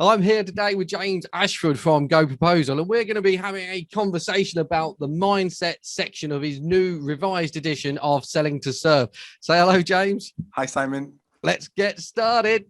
I'm here today with James Ashford from Go Proposal, and we're going to be having a conversation about the mindset section of his new revised edition of Selling to Serve. Say hello, James. Hi, Simon. Let's get started.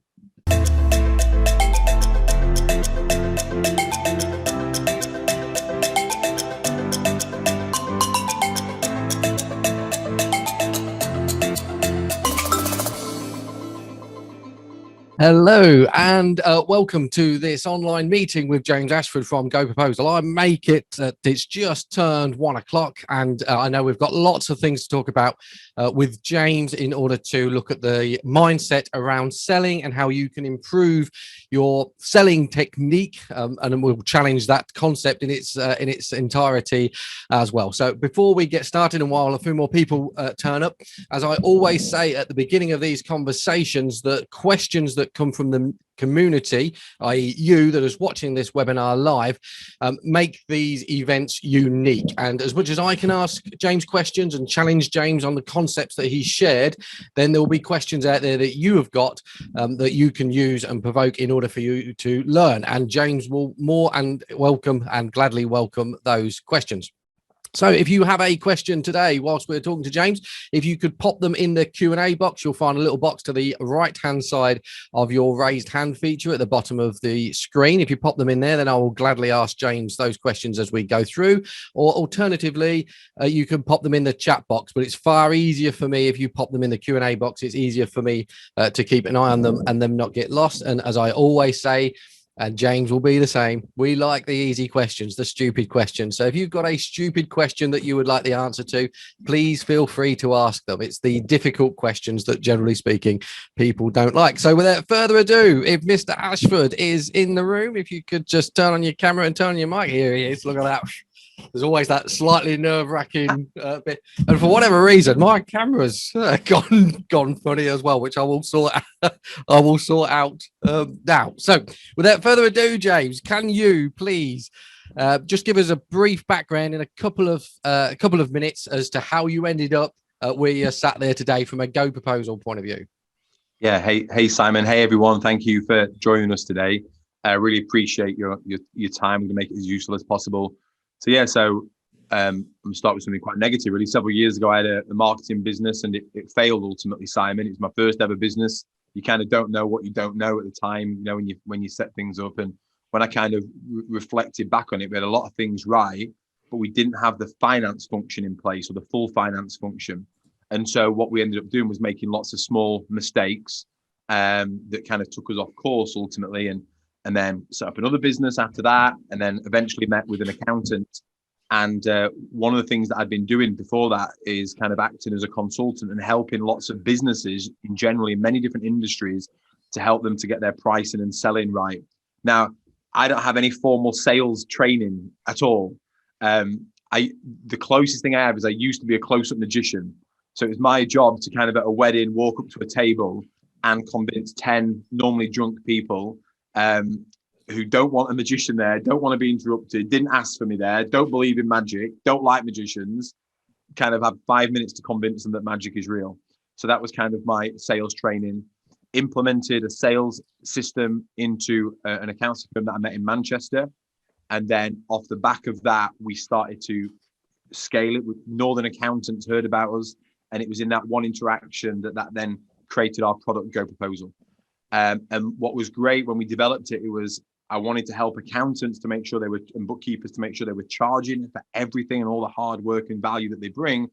Hello and welcome to this online meeting with James Ashford from Go Proposal. I make it it's just turned 1 o'clock, and I know we've got lots of things to talk about with James in order to look at the mindset around selling and how you can improve your selling technique, and we'll challenge that concept in its entirety as well. So before we get started, and while a few more people turn up, as I always say at the beginning of these conversations, the questions that come from the community, i.e. you that is watching this webinar live, make these events unique. And as much as I can ask James questions and challenge James on the concepts that he shared, then there will be questions out there that you have got that you can use and provoke in order for you to learn. And James will more and gladly welcome those questions. So if you have a question today, whilst we're talking to James, if you could pop them in the Q&A box, you'll find a little box to the right-hand side of your raised hand feature at the bottom of the screen. If you pop them in there, then I will gladly ask James those questions as we go through. Or alternatively, you can pop them in the chat box, but it's far easier for me if you pop them in the Q&A box. It's easier for me to keep an eye on them and them not get lost. And as I always say, and James will be the same, we like the easy questions, the stupid questions. So if you've got a stupid question that you would like the answer to, please feel free to ask them. It's the difficult questions that, generally speaking, people don't like. So without further ado, if Mr. Ashford is in the room, if you could just turn on your camera and turn on your mic. Here he is. Look at that. There's always that slightly nerve-wracking bit, and for whatever reason, my camera's gone funny as well, which I will sort out now. So, without further ado, James, can you please just give us a brief background in a couple of minutes as to how you ended up where you're sat there today from a Go Proposal point of view? Yeah. Hey, Simon. Hey, everyone. Thank you for joining us today. I really appreciate your time. We're going to make it as useful as possible. So yeah, I'm going to start with something quite negative. Really, several years ago, I had a marketing business, and it failed ultimately. Simon, it was my first ever business. You kind of don't know what you don't know at the time, you know, when you set things up. And when I kind of reflected back on it, we had a lot of things right, but we didn't have the finance function in place, or the full finance function. And so what we ended up doing was making lots of small mistakes that kind of took us off course ultimately. And then set up another business after that, and then eventually met with an accountant. And one of the things that I'd been doing before that is kind of acting as a consultant and helping lots of businesses in generally many different industries to help them to get their pricing and selling right. Now, I don't have any formal sales training at all. The closest thing I have is I used to be a close-up magician. So it was my job to kind of at a wedding walk up to a table and convince 10 normally drunk people who don't want a magician there, don't want to be interrupted, didn't ask for me there, don't believe in magic, don't like magicians, kind of have 5 minutes to convince them that magic is real. So that was kind of my sales training. Implemented a sales system into an accounting firm that I met in Manchester. And then off the back of that, we started to scale it. Northern accountants heard about us. And it was in that one interaction that then created our product, Go Proposal. And what was great when we developed it, I wanted to help accountants to make sure and bookkeepers to make sure they were charging for everything and all the hard work and value that they bring.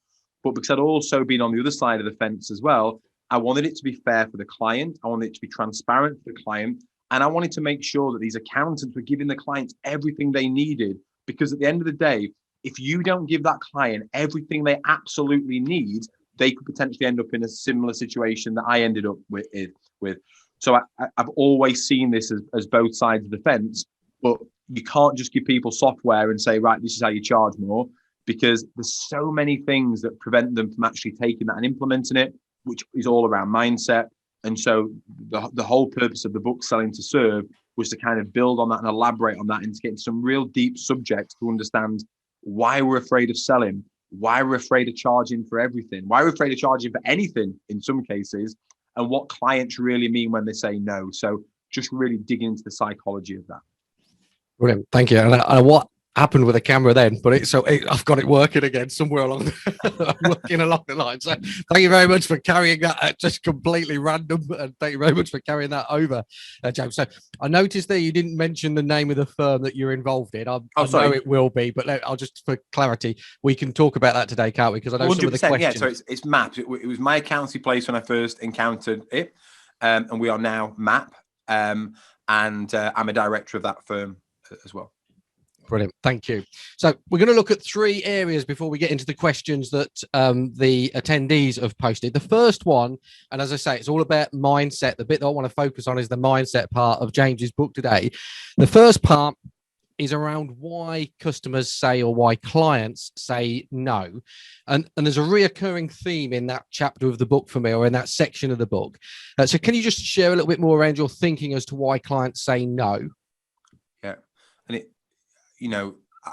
But because I'd also been on the other side of the fence as well, I wanted it to be fair for the client. I wanted it to be transparent for the client. And I wanted to make sure that these accountants were giving the clients everything they needed. Because at the end of the day, if you don't give that client everything they absolutely need, they could potentially end up in a similar situation that I ended up with. So I've always seen this as both sides of the fence, but you can't just give people software and say, right, this is how you charge more, because there's so many things that prevent them from actually taking that and implementing it, which is all around mindset. And so the whole purpose of the book Selling to Serve was to kind of build on that and elaborate on that and to get into some real deep subjects to understand why we're afraid of selling, why we're afraid of charging for everything, why we're afraid of charging for anything in some cases, and what clients really mean when they say no. So just really digging into the psychology of that. Brilliant. Thank you. And what happened with the camera then? But I've got it working again somewhere along working along the line. So thank you very much for carrying that. Just completely random, and thank you very much for carrying that over, James. So I noticed there you didn't mention the name of the firm that you're involved in. I know it will be, but I'll just, for clarity, we can talk about that today, can't we? Because I know some of the questions. Yeah, so it's MAP. It was my accountancy place when I first encountered it, and we are now MAP, and I'm a director of that firm as well. Brilliant. Thank you. So we're going to look at 3 areas before we get into the questions that the attendees have posted. The first one, and as I say, it's all about mindset. The bit that I want to focus on is the mindset part of James's book today. The first part is around why customers say, or why clients say no. And there's a reoccurring theme in that chapter of the book for me, or in that section of the book. So can you just share a little bit more around your thinking as to why clients say no? Yeah. And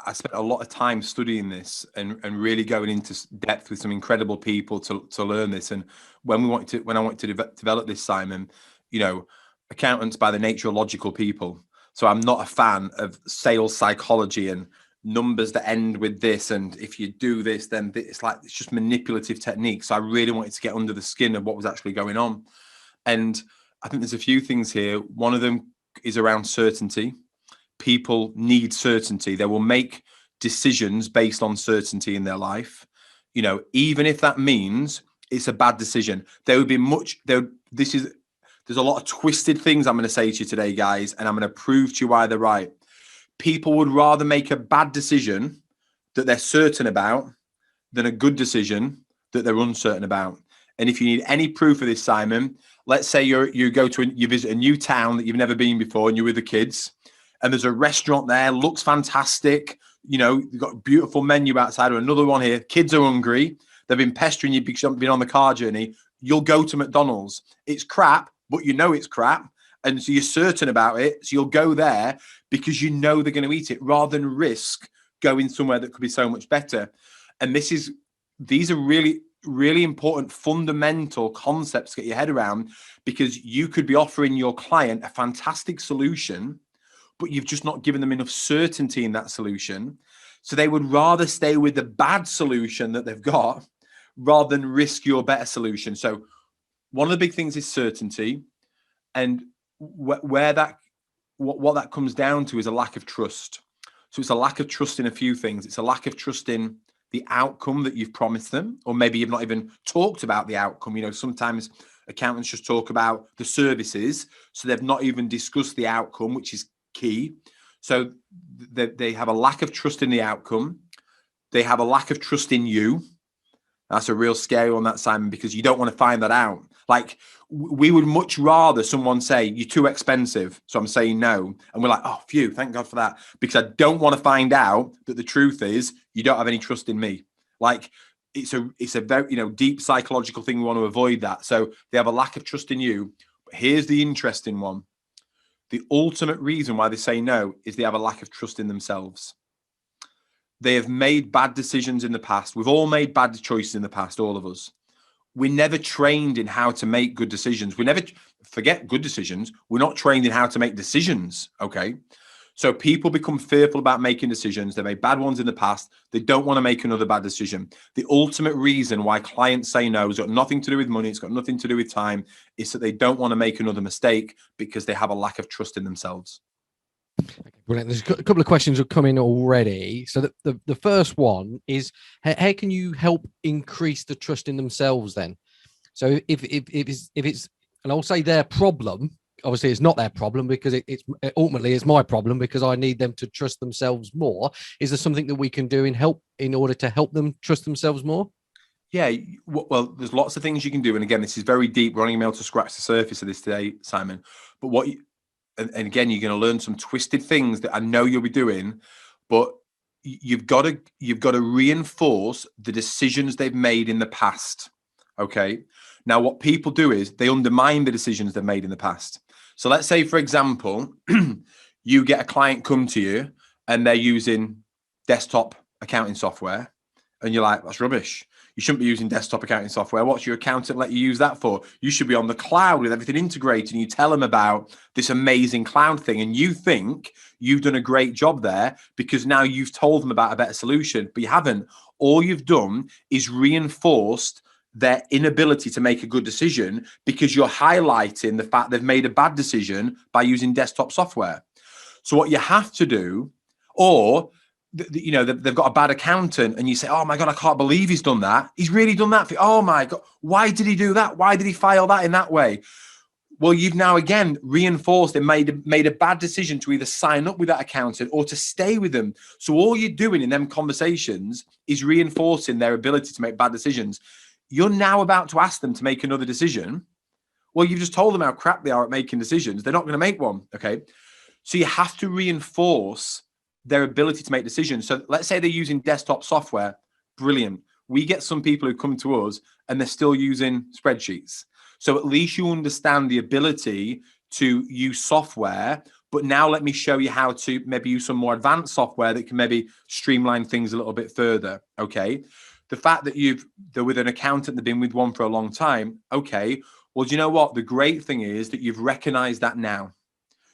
I spent a lot of time studying this and really going into depth with some incredible people to learn this. And when I wanted to develop this, Simon, accountants by the nature are logical people. So I'm not a fan of sales psychology and numbers that end with this. And if you do this, then it's just manipulative techniques. So I really wanted to get under the skin of what was actually going on. And I think there's a few things here. One of them is around certainty. People need certainty. They will make decisions based on certainty in their life. Even if that means it's a bad decision, there's a lot of twisted things I'm going to say to you today, guys, and I'm going to prove to you why they're right. People would rather make a bad decision that they're certain about than a good decision that they're uncertain about. And if you need any proof of this, Simon, let's say you visit a new town that you've never been before, and you're with the kids, and there's a restaurant there, looks fantastic. You've got a beautiful menu outside, or another one here. Kids are hungry. They've been pestering you because you haven't been on the car journey. You'll go to McDonald's. It's crap, but it's crap. And so you're certain about it. So you'll go there because they're going to eat it, rather than risk going somewhere that could be so much better. And these are really, really important fundamental concepts to get your head around, because you could be offering your client a fantastic solution, but you've just not given them enough certainty in that solution. So they would rather stay with the bad solution that they've got rather than risk your better solution. So one of the big things is certainty. And what that comes down to is a lack of trust. So it's a lack of trust in a few things. It's a lack of trust in the outcome that you've promised them, or maybe you've not even talked about the outcome. Sometimes accountants just talk about the services, so they've not even discussed the outcome, which is key. So they have a lack of trust in the outcome. They have a lack of trust in you. That's a real scary one, that, Simon, because you don't want to find that out. Like, we would much rather someone say, you're too expensive, so I'm saying no. And we're like, oh, phew, thank God for that. Because I don't want to find out that the truth is you don't have any trust in me. Like, it's a very, deep psychological thing. We want to avoid that. So they have a lack of trust in you. But here's the interesting one. The ultimate reason why they say no is they have a lack of trust in themselves. They have made bad decisions in the past. We've all made bad choices in the past, all of us. We're never trained in how to make good decisions. We never forget good decisions. We're not trained in how to make decisions, okay? So people become fearful about making decisions. They made bad ones in the past. They don't want to make another bad decision. The ultimate reason why clients say no has got nothing to do with money. It's got nothing to do with time. It's that they don't want to make another mistake because they have a lack of trust in themselves. Brilliant. There's a couple of questions have come in already. So the first one is, how can you help increase the trust in themselves then? So if it's, and I'll say their problem, obviously it's not their problem, because it's ultimately it's my problem, because I need them to trust themselves more. Is there something that we can do in order to help them trust themselves more? Yeah, well, there's lots of things you can do. And again, this is very deep. We're only able to scratch the surface of this today, Simon. But and again, you're going to learn some twisted things that I know you'll be doing, but you've got to reinforce the decisions they've made in the past. Okay. Now, what people do is they undermine the decisions they've made in the past. So let's say, for example, you get a client come to you and they're using desktop accounting software, and you're like, that's rubbish. You shouldn't be using desktop accounting software. What's your accountant let you use that for? You should be on the cloud with everything integrated. And you tell them about this amazing cloud thing. And you think you've done a great job there because now you've told them about a better solution, but you haven't. All you've done is reinforced their inability to make a good decision because you're highlighting the fact they've made a bad decision by using desktop software. So what you have to do, or they've got a bad accountant and you say, oh my God, I can't believe he's done that. He's really done that. Oh my God, why did he do that? Why did he file that in that way? Well, you've now again reinforced and made a bad decision to either sign up with that accountant or to stay with them. So all you're doing in them conversations is reinforcing their ability to make bad decisions. You're now about to ask them to make another decision. Well, you've just told them how crap they are at making decisions. They're not going to make one. Okay. So you have to reinforce their ability to make decisions. So let's say they're using desktop software. Brilliant. We get some people who come to us and they're still using spreadsheets. So at least you understand the ability to use software, but now let me show you how to maybe use some more advanced software that can maybe streamline things a little bit further. Okay. The fact that they're with an accountant, they've been with one for a long time. Okay. Well, do you know what? The great thing is that you've recognized that now.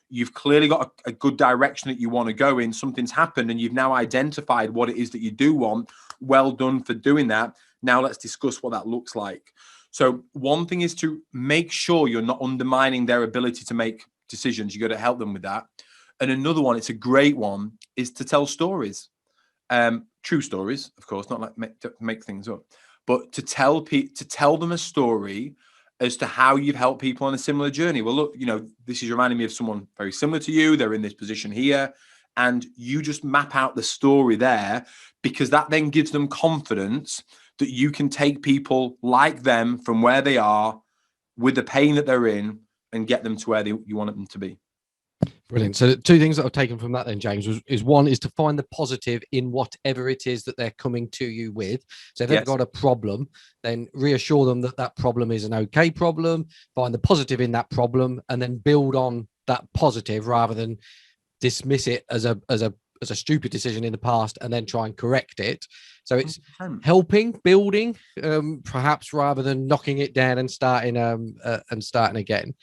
You've clearly got a good direction that you want to go in. Something's happened and you've now identified what it is that you do want. Well done for doing that. Now let's discuss what that looks like. So one thing is to make sure you're not undermining their ability to make decisions. You got to help them with that. And another one, it's a great one, is to tell stories. True stories, of course, not like make things up, but to tell them a story as to how you've helped people on a similar journey. Well, look, this is reminding me of someone very similar to you. They're in this position here, and you just map out the story there, because that then gives them confidence that you can take people like them from where they are with the pain that they're in and get them to where you want them to be. Brilliant. So two things that I've taken from that then, James, is one is to find the positive in whatever it is that they're coming to you with. So if they've got a problem, then reassure them that that problem is an okay problem, find the positive in that problem, and then build on that positive rather than dismiss it as a stupid decision in the past and then try and correct it. So it's 100%. helping, building, perhaps rather than knocking it down and starting again.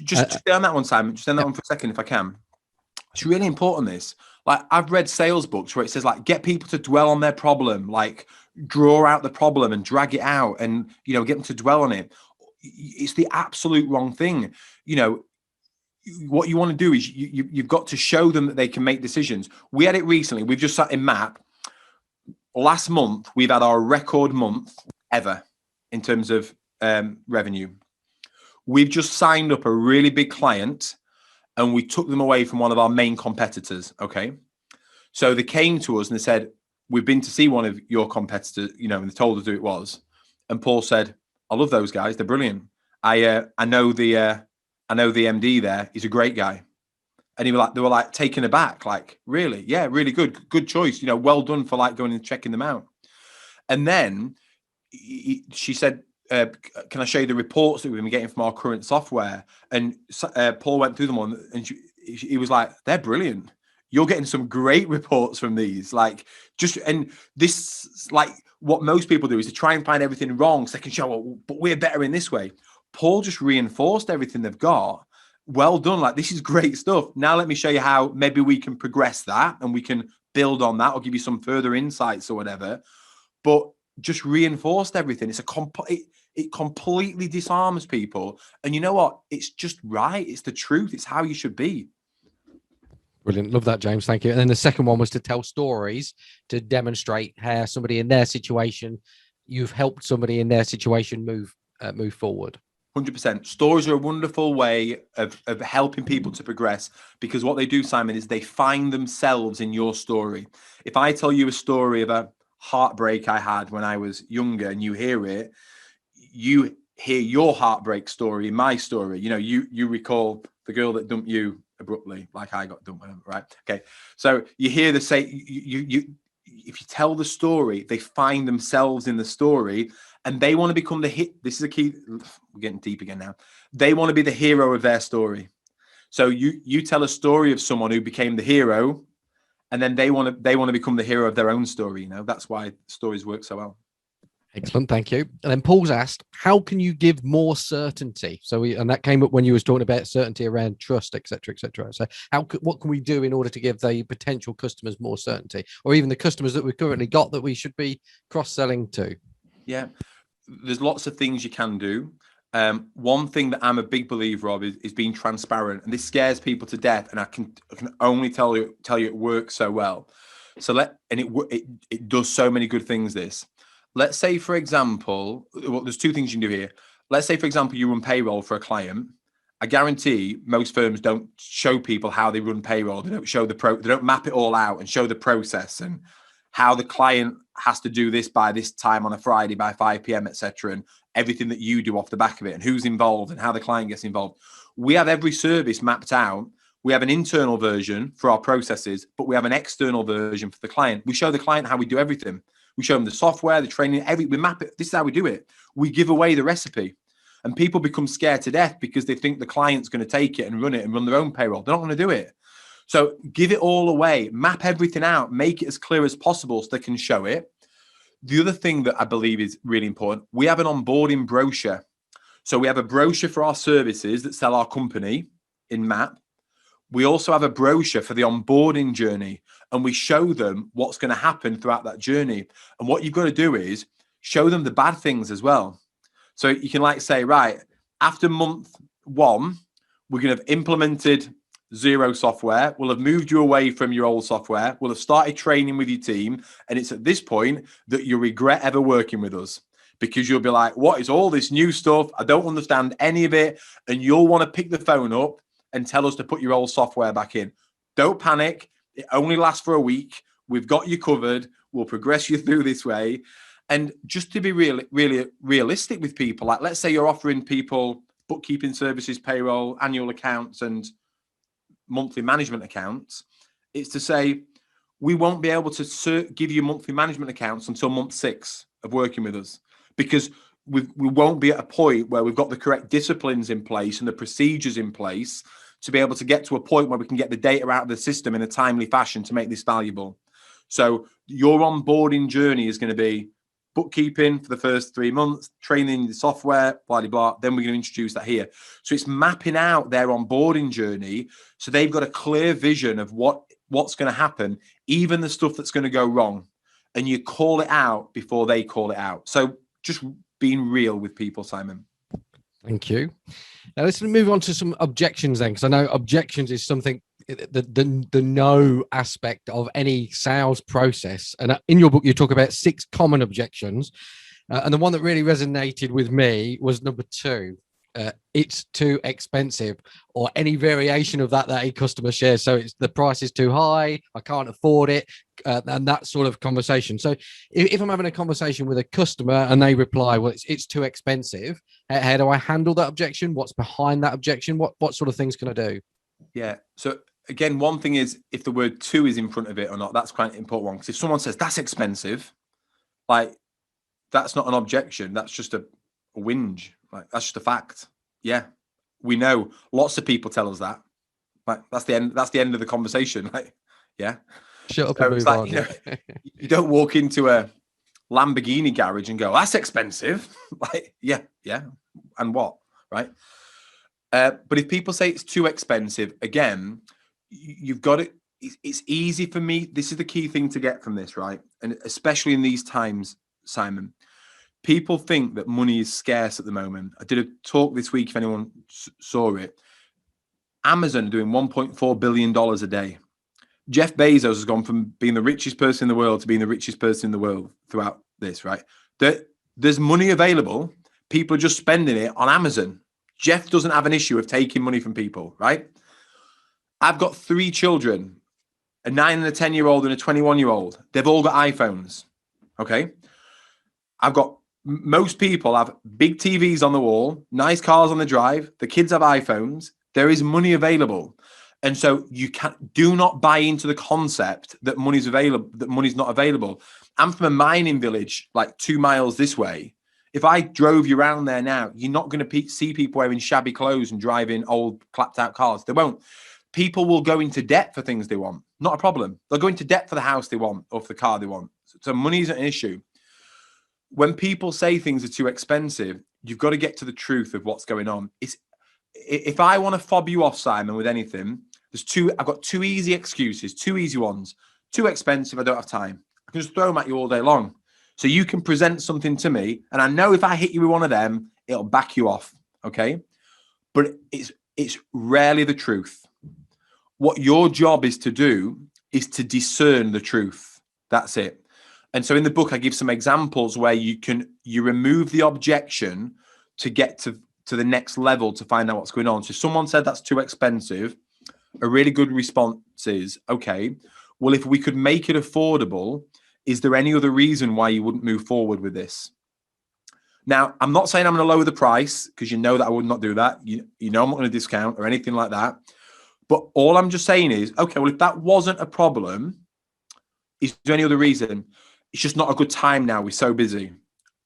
Just stay on that one, Simon. Just stay on that one for a second, if I can. It's really important, this. Like, I've read sales books where it says, like, get people to dwell on their problem, like draw out the problem and drag it out and, get them to dwell on it. It's the absolute wrong thing. What you want to do is you've got to show them that they can make decisions. We had it recently. We've just sat in MAP. Last month, we've had our record month ever in terms of revenue. We've just signed up a really big client and we took them away from one of our main competitors. Okay. So they came to us and they said, we've been to see one of your competitors, and they told us who it was. And Paul said, I love those guys. They're brilliant. I know the MD there. He's a great guy. And they were like taken aback, like, really? Yeah, really good choice. Well done for like going and checking them out. And then she said, can I show you the reports that we've been getting from our current software? And Paul went through them all, and he was like, they're brilliant. You're getting some great reports from these. And this, like, what most people do is to try and find everything wrong so they can show, well, but we're better in this way. Paul just reinforced everything they've got. Well done. Like, this is great stuff. Now let me show you how maybe we can progress that and we can build on that or give you some further insights or whatever. But just reinforced everything. It completely disarms people. And you know what? It's just right. It's the truth. It's how you should be. Brilliant. Love that, James. Thank you. And then the second one was to tell stories to demonstrate how somebody in their situation, you've helped somebody in their situation move forward. 100%. Stories are a wonderful way of helping people to progress, because what they do, Simon, is they find themselves in your story. If I tell you a story of a heartbreak I had when I was younger and you hear it, you hear your heartbreak story in my story. You recall the girl that dumped you abruptly, like I got dumped, right? Okay. So you hear if you tell the story, they find themselves in the story. And they want to become the hit. This is a key. We're getting deep again now. They want to be the hero of their story. So you tell a story of someone who became the hero, and then they want to become the hero of their own story. That's why stories work so well. Excellent, thank you. And then Paul's asked, how can you give more certainty? And that came up when you was talking about certainty around trust, etc., etc. So what can we do in order to give the potential customers more certainty, or even the customers that we've currently got that we should be cross-selling to? Yeah, there's lots of things you can do. One thing that I'm a big believer of is being transparent, and this scares people to death. And I can only tell you it works so well. It does so many good things. Let's say, for example, well, there's two things you can do here. Let's say, for example, you run payroll for a client. I guarantee most firms don't show people how they run payroll. They don't show they don't map it all out and show the process and how the client has to do this by this time on a Friday by 5 p.m., etc., and everything that you do off the back of it and who's involved and how the client gets involved. We have every service mapped out. We have an internal version for our processes, but we have an external version for the client. We show the client how we do everything. We show them the software, the training, we map it. This is how we do it. We give away the recipe, and people become scared to death because they think the client's going to take it and run their own payroll. They're not going to do it. So give it all away, map everything out, make it as clear as possible so they can show it. The other thing that I believe is really important, we have an onboarding brochure. So we have a brochure for our services that sell our company in MAP. We also have a brochure for the onboarding journey, and we show them what's going to happen throughout that journey. And what you've got to do is show them the bad things as well. So you can say, right, after month 1, we're going to have implemented Xero software. We'll have moved you away from your old software. We'll have started training with your team. And it's at this point that you'll regret ever working with us, because you'll be like, what is all this new stuff? I don't understand any of it. And you'll want to pick the phone up and tell us to put your old software back in. Don't panic. It only lasts for a week. We've got you covered. We'll progress you through this way. And just to be really realistic with people, let's say you're offering people bookkeeping services, payroll, annual accounts, and monthly management accounts. It's to say, we won't be able to give you monthly management accounts until month 6 of working with us, because we won't be at a point where we've got the correct disciplines in place and the procedures in place to be able to get to a point where we can get the data out of the system in a timely fashion to make this valuable. So your onboarding journey is going to be bookkeeping for the first 3 months, training the software, blah, blah, blah. Then we're going to introduce that here. So it's mapping out their onboarding journey so they've got a clear vision of what's going to happen, even the stuff that's going to go wrong. And you call it out before they call it out. So just being real with people, Simon. Thank you. Now let's move on to some objections then, because I know objections is something, the no aspect of any sales process. And in your book, you talk about 6 common objections. And the one that really resonated with me was number 2. It's too expensive, or any variation of that a customer shares. So it's the price is too high, I can't afford it, and that sort of conversation. So if I'm having a conversation with a customer and they reply, well, it's too expensive, how do I handle that objection? What's behind that objection? What sort of things can I do? Yeah. So again, one thing is if the word too is in front of it or not. That's quite an important one, because if someone says that's expensive, that's not an objection. That's just a whinge. That's just a fact. Yeah, we know. Lots of people tell us that. That's the end. That's the end of the conversation. Yeah. Shut up and move on. You don't walk into a Lamborghini garage and go, "That's expensive." Yeah. And what? Right. But if people say it's too expensive, again, you've got it. It's easy for me. This is the key thing to get from this, right? And especially in these times, Simon. People think that money is scarce at the moment. I did a talk this week, if anyone saw it. Amazon are doing $1.4 billion a day. Jeff Bezos has gone from being the richest person in the world to being the richest person in the world throughout this, right? There's money available. People are just spending it on Amazon. Jeff doesn't have an issue of taking money from people, right? I've got 3 children, a 9 and a 10-year-old and a 21-year-old. They've all got iPhones, okay? Most people have big TVs on the wall, nice cars on the drive. The kids have iPhones. There is money available. And so do not buy into the concept that money's available, that money's not available. I'm from a mining village, 2 miles this way. If I drove you around there now, you're not going to see people wearing shabby clothes and driving old clapped out cars. They won't. People will go into debt for things they want. Not a problem. They'll go into debt for the house they want or for the car they want. So money isn't an issue. when people say things are too expensive, you've got to get to the truth of what's going on. If I want to fob you off, Simon, with anything, I've got two easy excuses, two easy ones. Too expensive, I don't have time. I can just throw them at you all day long. So you can present something to me, and I know if I hit you with one of them, it'll back you off, okay? But it's rarely the truth. What your job is to do is to discern the truth. That's it. And so in the book, I give some examples where you remove the objection to get to the next level to find out what's going on. So someone said that's too expensive. A really good response is, okay, well, if we could make it affordable, is there any other reason why you wouldn't move forward with this? Now, I'm not saying I'm going to lower the price, because you know that I would not do that. You know I'm not going to discount or anything like that. But all I'm just saying is, okay, well, if that wasn't a problem, is there any other reason? It's just not a good time now. We're so busy.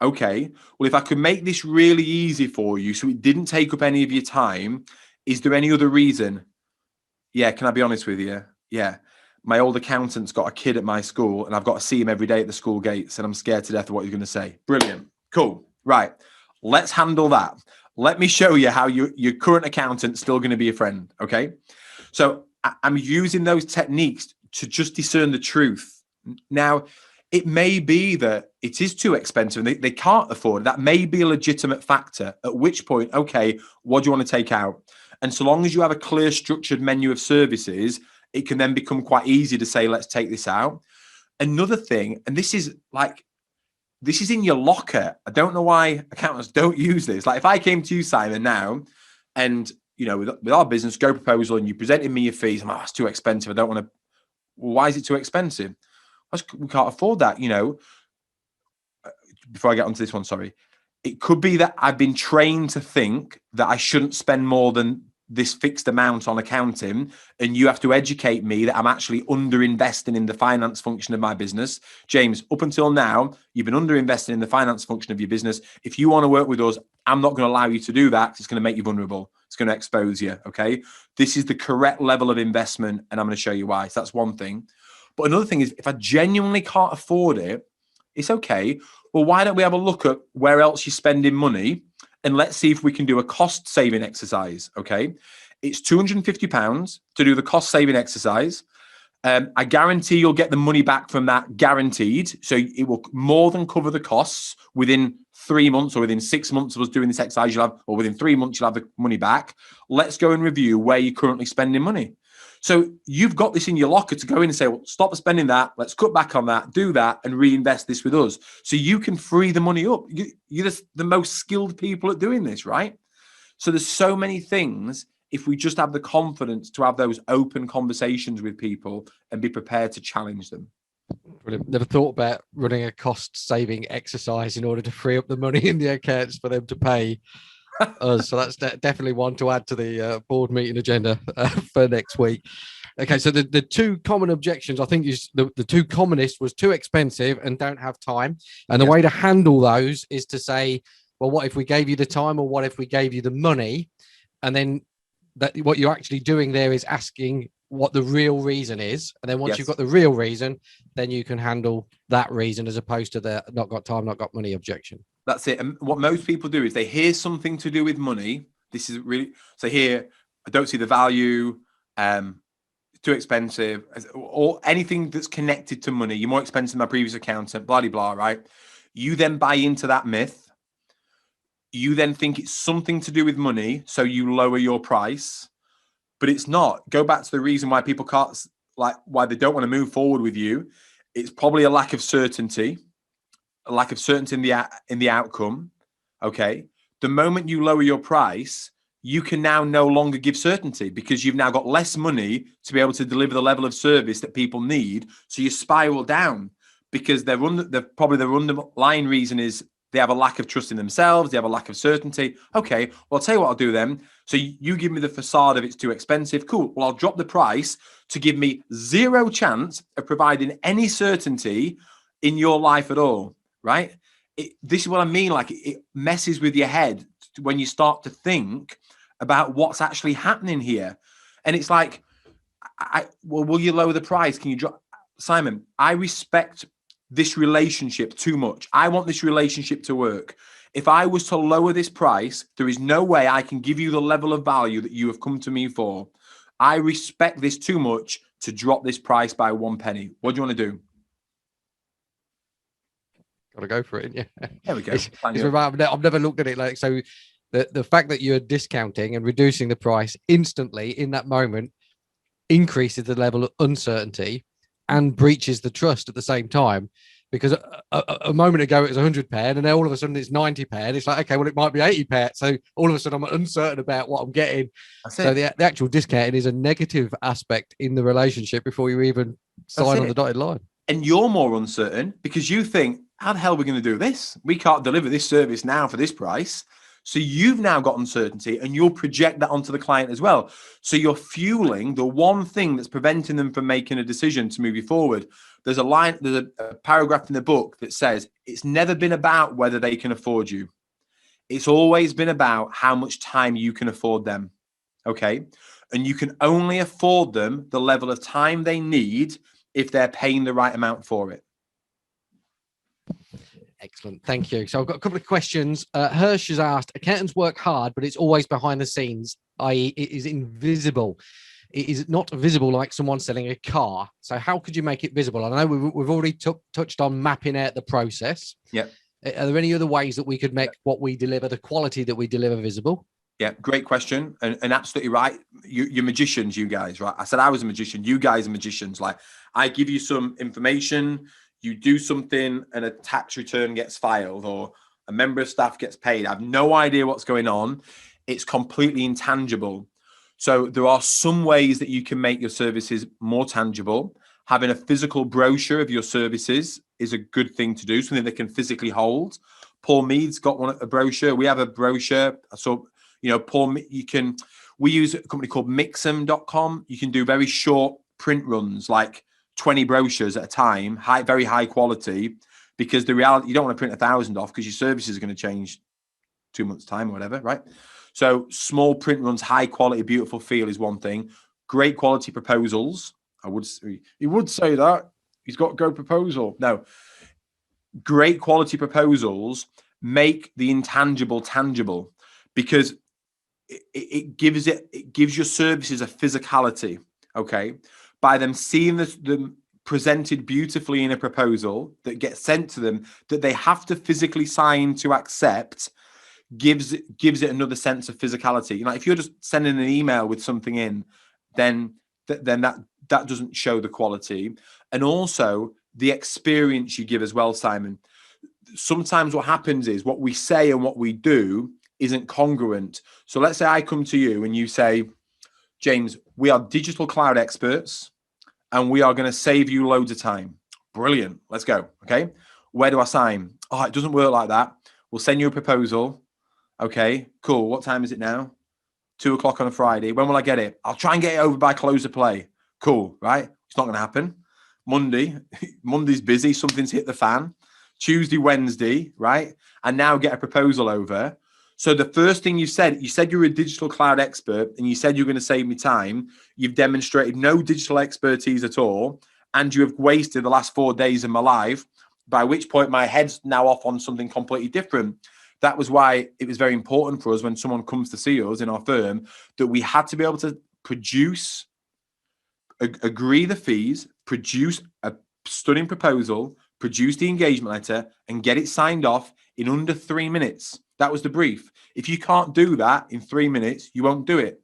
Okay, well, if I could make this really easy for you so it didn't take up any of your time, is there any other reason? Yeah, can I be honest with you? Yeah. My old accountant's got a kid at my school, and I've got to see him every day at the school gates, and I'm scared to death of what he's going to say. Brilliant. Cool. Right. Let's handle that. Let me show you how your current accountant's still going to be a friend. Okay. So I'm using those techniques to just discern the truth. Now, it may be that it is too expensive and they can't afford it. That may be a legitimate factor, at which point, okay, what do you want to take out? And so long as you have a clear, structured menu of services, it can then become quite easy to say, let's take this out. Another thing, and this is in your locker. I don't know why accountants don't use this. Like if I came to you, Simon, now, and with our business Go proposal, and you presented me your fees, I'm like, it's too expensive. I don't want to. Well, why is it too expensive? We can't afford that. Before I get onto this one, sorry. It could be that I've been trained to think that I shouldn't spend more than this fixed amount on accounting, and you have to educate me that I'm actually underinvesting in the finance function of my business. James, up until now, you've been underinvesting in the finance function of your business. If you want to work with us, I'm not going to allow you to do that, because it's going to make you vulnerable. It's going to expose you, okay? This is the correct level of investment, and I'm going to show you why. So that's one thing. But another thing is, if I genuinely can't afford it, it's okay. Well, why don't we have a look at where else you're spending money, and let's see if we can do a cost saving exercise, okay? It's £250 to do the cost saving exercise. I guarantee you'll get the money back from that, guaranteed. So it will more than cover the costs within 3 months, or within 6 months of us doing this exercise, or within 3 months, you'll have the money back. Let's go and review where you're currently spending money. So you've got this in your locker to go in and say, well, stop spending that. Let's cut back on that, do that, and reinvest this with us. So you can free the money up. You're the most skilled people at doing this, right? So there's so many things, if we just have the confidence to have those open conversations with people and be prepared to challenge them. Brilliant. Never thought about running a cost-saving exercise in order to free up the money in the accounts for them to pay us. So that's definitely one to add to the board meeting agenda for next week. Okay, so the two common objections, I think, is the two commonest was too expensive and don't have time. And the way to handle those is to say, well, what if we gave you the time, or what if we gave you the money? And then what you're actually doing there is asking what the real reason is. And then once you've got the real reason, then you can handle that reason, as opposed to the not got time, not got money objection. That's it. And what most people do is they hear something to do with money. This is really, so here, I don't see the value, too expensive, or anything that's connected to money. You're more expensive than my previous accountant, blah, blah, blah, right? You then buy into that myth. You then think it's something to do with money, so you lower your price, but it's not. Go back to the reason why people can't, like, why they don't want to move forward with you. It's probably a lack of certainty. A lack of certainty in the outcome. Okay. The moment you lower your price, you can now no longer give certainty, because you've now got less money to be able to deliver the level of service that people need. So you spiral down, because probably the underlying reason is they have a lack of trust in themselves. They have a lack of certainty. Okay. Well, I'll tell you what I'll do then. So you give me the facade of it's too expensive. Cool. Well, I'll drop the price to give me zero chance of providing any certainty in your life at all. Right? This is what I mean. Like, it messes with your head when you start to think about what's actually happening here. And it's like, well, will you lower the price? Can you drop? Simon, I respect this relationship too much. I want this relationship to work. If I was to lower this price, there is no way I can give you the level of value that you have come to me for. I respect this too much to drop this price by 1 penny. What do you want to do? Got to go for it. Yeah. There we go. It's remarkable. I've never looked at it like so. The fact that you're discounting and reducing the price instantly in that moment increases the level of uncertainty and breaches the trust at the same time. Because a moment ago it was 100 paired, and then all of a sudden it's 90 paired. It's like, okay, well, it might be 80 paired. So all of a sudden I'm uncertain about what I'm getting. So the actual discounting is a negative aspect in the relationship before you even sign on the dotted line. And you're more uncertain because you think, how the hell are we going to do this? We can't deliver this service now for this price. So you've now got uncertainty, and you'll project that onto the client as well. So you're fueling the one thing that's preventing them from making a decision to move you forward. There's a paragraph in the book that says it's never been about whether they can afford you. It's always been about how much time you can afford them. Okay. And you can only afford them the level of time they need if they're paying the right amount for it. Excellent. Thank you. So I've got a couple of questions. Hirsch has asked, accountants work hard, but it's always behind the scenes, i.e. it is invisible. It is not visible like someone selling a car. So how could you make it visible? I know we've already touched on mapping out the process. Yeah. Are there any other ways that we could make what we deliver, the quality that we deliver, visible? Yeah, great question. And absolutely right. You're magicians, you guys, right? I said I was a magician. You guys are magicians. Like, I give you some information, you do something, and a tax return gets filed or a member of staff gets paid. I have no idea what's going on. It's completely intangible. So there are some ways that you can make your services more tangible. Having a physical brochure of your services is a good thing to do, something they can physically hold. Paul Mead's got a brochure. We have a brochure. So, Paul, we use a company called Mixam.com. You can do very short print runs, like 20 brochures at a time, very high quality, because the reality, you don't want to print 1,000 off because your services are going to change 2 months' time or whatever, right? So small print runs, high quality, beautiful feel is one thing. Great quality proposals. He would say that. He's got go proposal. No. Great quality proposals make the intangible tangible, because it gives your services a physicality, okay? By them seeing them presented beautifully in a proposal that gets sent to them, that they have to physically sign to accept, gives it another sense of physicality. If you're just sending an email with something in, then that doesn't show the quality. And also the experience you give as well, Simon. Sometimes what happens is what we say and what we do isn't congruent. So let's say I come to you and you say, James, we are digital cloud experts and we are going to save you loads of time. Brilliant. Let's go. Okay. Where do I sign? Oh, it doesn't work like that. We'll send you a proposal. Okay, cool. What time is it now? 2 o'clock on a Friday. When will I get it? I'll try and get it over by close of play. Cool, right? It's not going to happen. Monday's busy. Something's hit the fan. Tuesday, Wednesday, right? And now get a proposal over. So the first thing you said you're a digital cloud expert and you said you're going to save me time. You've demonstrated no digital expertise at all. And you have wasted the last 4 days of my life, by which point my head's now off on something completely different. That was why it was very important for us when someone comes to see us in our firm that we had to be able to produce, agree the fees, produce a stunning proposal, produce the engagement letter, and get it signed off in under 3 minutes. That was the brief. If you can't do that in 3 minutes, you won't do it.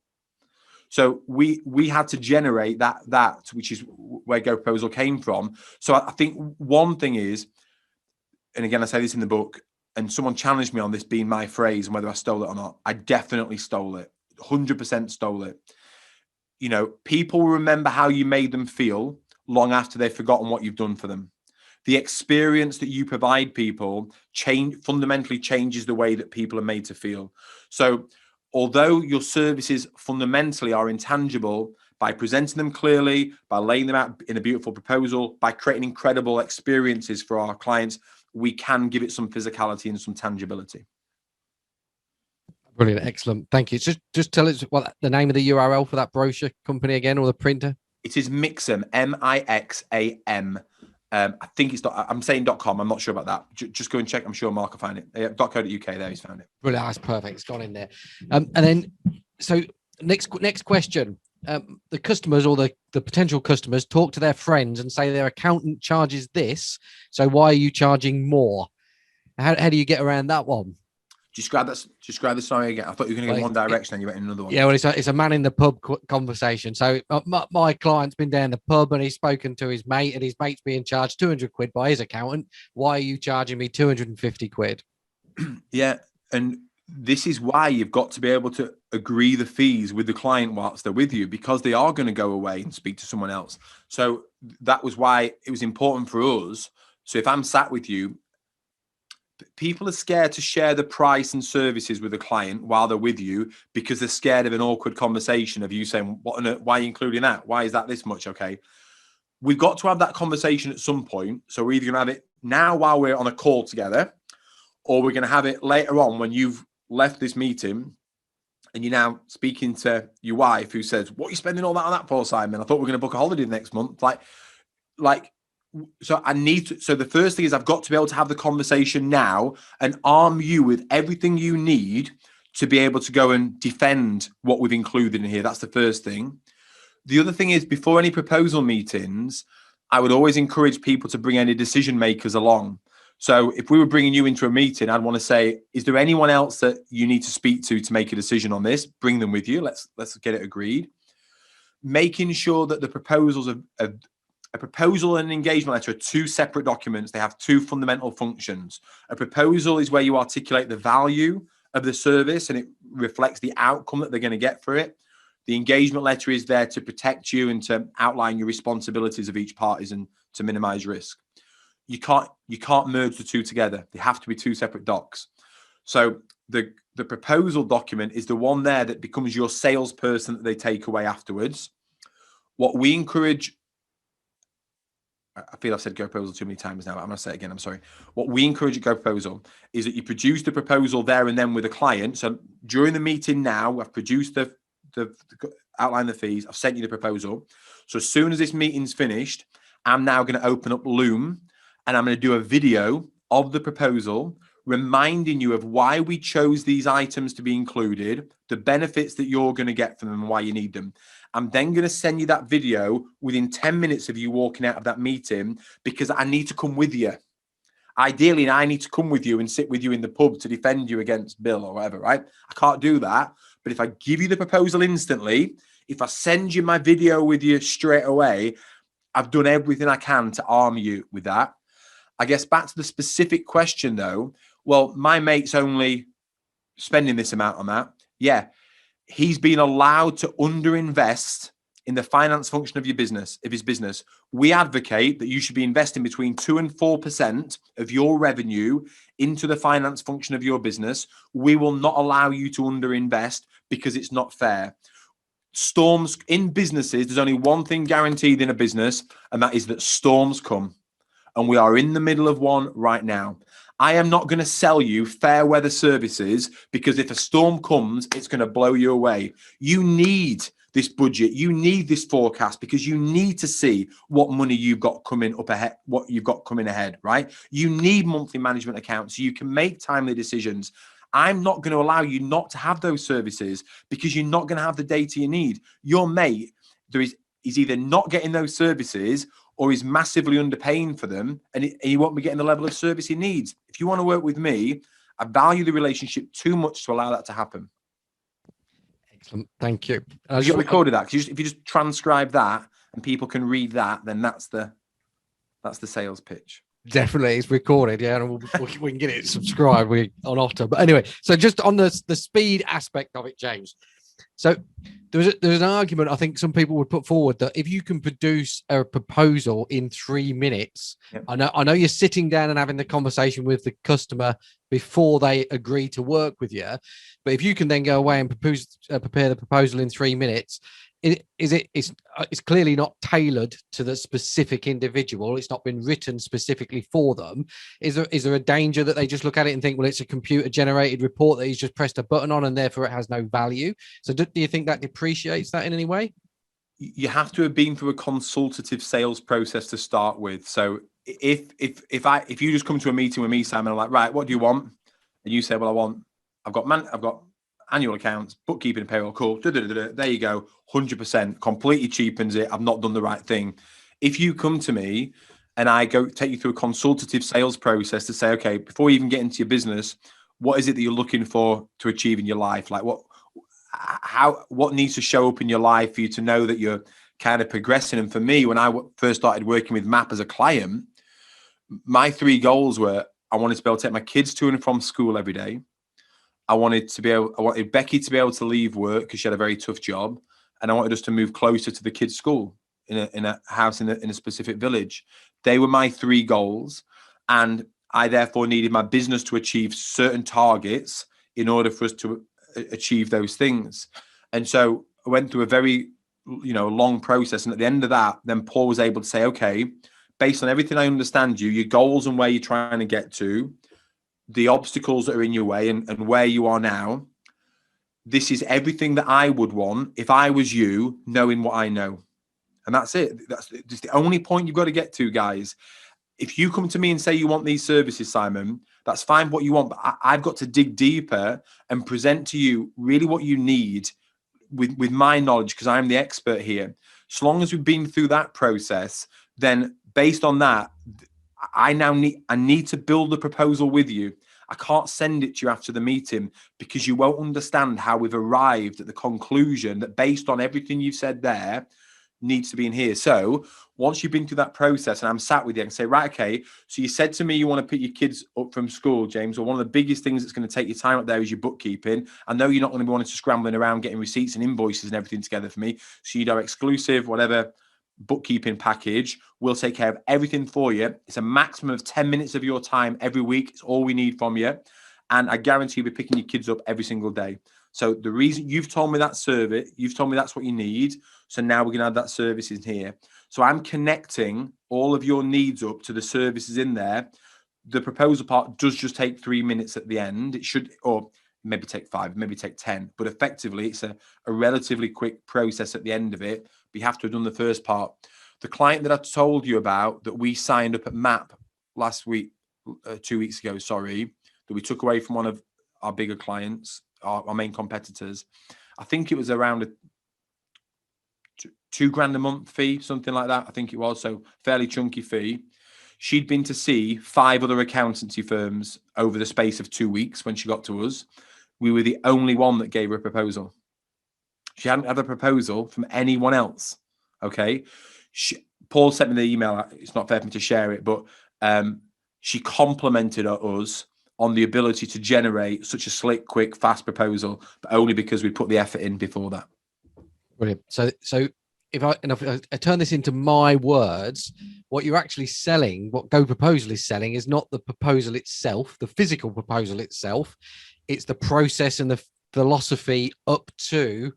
So we had to generate that, which is where Go Proposal came from. So I think one thing is, and again, I say this in the book, and someone challenged me on this being my phrase and whether I stole it or not. I definitely stole it. 100% stole it. People remember how you made them feel long after they've forgotten what you've done for them. The experience that you provide people fundamentally changes the way that people are made to feel. So although your services fundamentally are intangible, by presenting them clearly, by laying them out in a beautiful proposal, by creating incredible experiences for our clients, we can give it some physicality and some tangibility. Brilliant. Excellent. Thank you. Just tell us what the name of the URL for that brochure company again, or the printer. It is Mixam, Mixam. I think it's I'm saying .com. I'm not sure about that. Just go and check. I'm sure Mark will find it. .co.uk. There, he's found it. Brilliant. That's perfect. It's gone in there. And then, so next question. The customers or the potential customers talk to their friends and say their accountant charges this. So why are you charging more? How do you get around that one? Describe the scenario again. I thought you were going to go in one direction and you went in another one. Yeah, well, it's a man in the pub conversation. So my client's been down the pub and he's spoken to his mate, and his mate's being charged 200 quid by his accountant. Why are you charging me 250 quid? Yeah, and this is why you've got to be able to agree the fees with the client whilst they're with you, because they are going to go away and speak to someone else. So that was why it was important for us. So if I'm sat with you, people are scared to share the price and services with a client while they're with you because they're scared of an awkward conversation of you saying, why are you including that? Why is that this much? Okay. We've got to have that conversation at some point. So we're either going to have it now while we're on a call together, or we're going to have it later on when you've left this meeting and you're now speaking to your wife who says, what are you spending all that on that for, Simon? I thought we were going to book a holiday next month. So I need to, so the first thing is I've got to be able to have the conversation now and arm you with everything you need to be able to go and defend what we've included in here. That's the first thing. The other thing is, before any proposal meetings, I would always encourage people to bring any decision makers along. So if we were bringing you into a meeting, I'd want to say, is there anyone else that you need to speak to make a decision on this? Bring them with you. Let's get it agreed. Making sure that the proposals of a proposal and an engagement letter are two separate documents. They have two fundamental functions. A proposal is where you articulate the value of the service and it reflects the outcome that they're going to get for it. The engagement letter is there to protect you and to outline your responsibilities of each parties and to minimize risk. You can't merge the two together. They have to be two separate docs. So the proposal document is the one there that becomes your salesperson that they take away afterwards. What we encourage, I feel I've said Go Proposal too many times now, but I'm going to say it again. I'm sorry. What we encourage at Go Proposal is that you produce the proposal there and then with a client. So during the meeting now, I've produced the outline the fees. I've sent you the proposal. So as soon as this meeting's finished, I'm now going to open up Loom and I'm going to do a video of the proposal, reminding you of why we chose these items to be included, the benefits that you're going to get from them and why you need them. I'm then going to send you that video within 10 minutes of you walking out of that meeting, because I need to come with you. Ideally, I need to come with you and sit with you in the pub to defend you against Bill or whatever, right? I can't do that. But if I give you the proposal instantly, if I send you my video with you straight away, I've done everything I can to arm you with that. I guess back to the specific question though, well, my mate's only spending this amount on that. Yeah. He's been allowed to underinvest in the finance function of his business. We advocate that you should be investing between 2 and 4% of your revenue into the finance function of your business. We will not allow you to underinvest because it's not fair. Storms in businesses, there's only one thing guaranteed in a business, and that is that storms come. And we are in the middle of one right now. I am not going to sell you fair weather services because if a storm comes, it's going to blow you away. You need this budget. You need this forecast because you need to see what money you've got coming up ahead, what you've got coming ahead, right? You need monthly management accounts so you can make timely decisions. I'm not going to allow you not to have those services because you're not going to have the data you need. Your mate, is either not getting those services or he's massively underpaying for them, and he won't be getting the level of service he needs. If you want to work with me, I value the relationship too much to allow that to happen. Excellent. Thank you. I just recorded that. If you just transcribe that and people can read that, then that's the sales pitch. Definitely, it's recorded, yeah, and we can get it subscribed on Otter. But anyway, so just on the speed aspect of it, James. So there's an argument I think some people would put forward that if you can produce a proposal in 3 minutes, yep. I know you're sitting down and having the conversation with the customer before they agree to work with you, but if you can then go away and prepare the proposal in 3 minutes, it's clearly not tailored to the specific individual. It's not been written specifically for them. Is there a danger that they just look at it and think, well, it's a computer generated report that he's just pressed a button on and therefore it has no value? So do you think that depreciates that in any way? You have to have been through a consultative sales process to start with. So if you just come to a meeting with me, Simon, I'm like, right, what do you want? And you say, well, I've got annual accounts, bookkeeping and payroll, cool. There you go. 100% completely cheapens it. I've not done the right thing. If you come to me and I go take you through a consultative sales process to say, okay, before you even get into your business, what is it that you're looking for to achieve in your life? Like what needs to show up in your life for you to know that you're kind of progressing? And for me, when I first started working with MAP as a client, my 3 goals were, I wanted to be able to take my kids to and from school every day. I wanted Becky to be able to leave work because she had a very tough job. And I wanted us to move closer to the kids' school in a house in a specific village. They were my 3 goals. And I therefore needed my business to achieve certain targets in order for us to achieve those things. And so I went through a very, long process. And at the end of that, then Paul was able to say, okay, based on everything I understand your goals and where you're trying to get to, the obstacles that are in your way and where you are now, this is everything that I would want if I was you, knowing what I know. And that's it. That's just the only point you've got to get to, guys. If you come to me and say you want these services, Simon, that's fine what you want, but I've got to dig deeper and present to you really what you need with my knowledge, because I'm the expert here. So long as we've been through that process, then based on that, I need to build a proposal with you. I can't send it to you after the meeting because you won't understand how we've arrived at the conclusion that based on everything you've said there needs to be in here. So once you've been through that process and I'm sat with you and say, right, okay, so you said to me you want to pick your kids up from school, James, well, one of the biggest things that's going to take your time up there is your bookkeeping. I know you're not going to be wanting to scrambling around getting receipts and invoices and everything together for me. So you do exclusive, whatever bookkeeping package. We'll take care of everything for you. It's a maximum of 10 minutes of your time every week. It's all we need from you. And I guarantee you'll be picking your kids up every single day. So the reason you've told me that service, you've told me that's what you need. So now we're going to have that service in here. So I'm connecting all of your needs up to the services in there. The proposal part does just take 3 minutes at the end. It should, or maybe take 5, maybe take 10, but effectively it's a relatively quick process at the end of it. But you have to have done the first part. The client that I told you about that we signed up at MAP last week, 2 weeks ago, that we took away from one of our bigger clients, our main competitors. I think it was around a $2,000 a month fee, something like that. I think it was, so fairly chunky fee. She'd been to see 5 other accountancy firms over the space of 2 weeks when she got to us. We were the only one that gave her a proposal. She hadn't had a proposal from anyone else. Okay. Paul sent me the email. It's not fair for me to share it, but she complimented us on the ability to generate such a slick, quick, fast proposal, but only because we put the effort in before that. Brilliant. So if I turn this into my words, what you're actually selling, what Go Proposal is selling, is not the proposal itself, the physical proposal itself. It's the process and the philosophy up to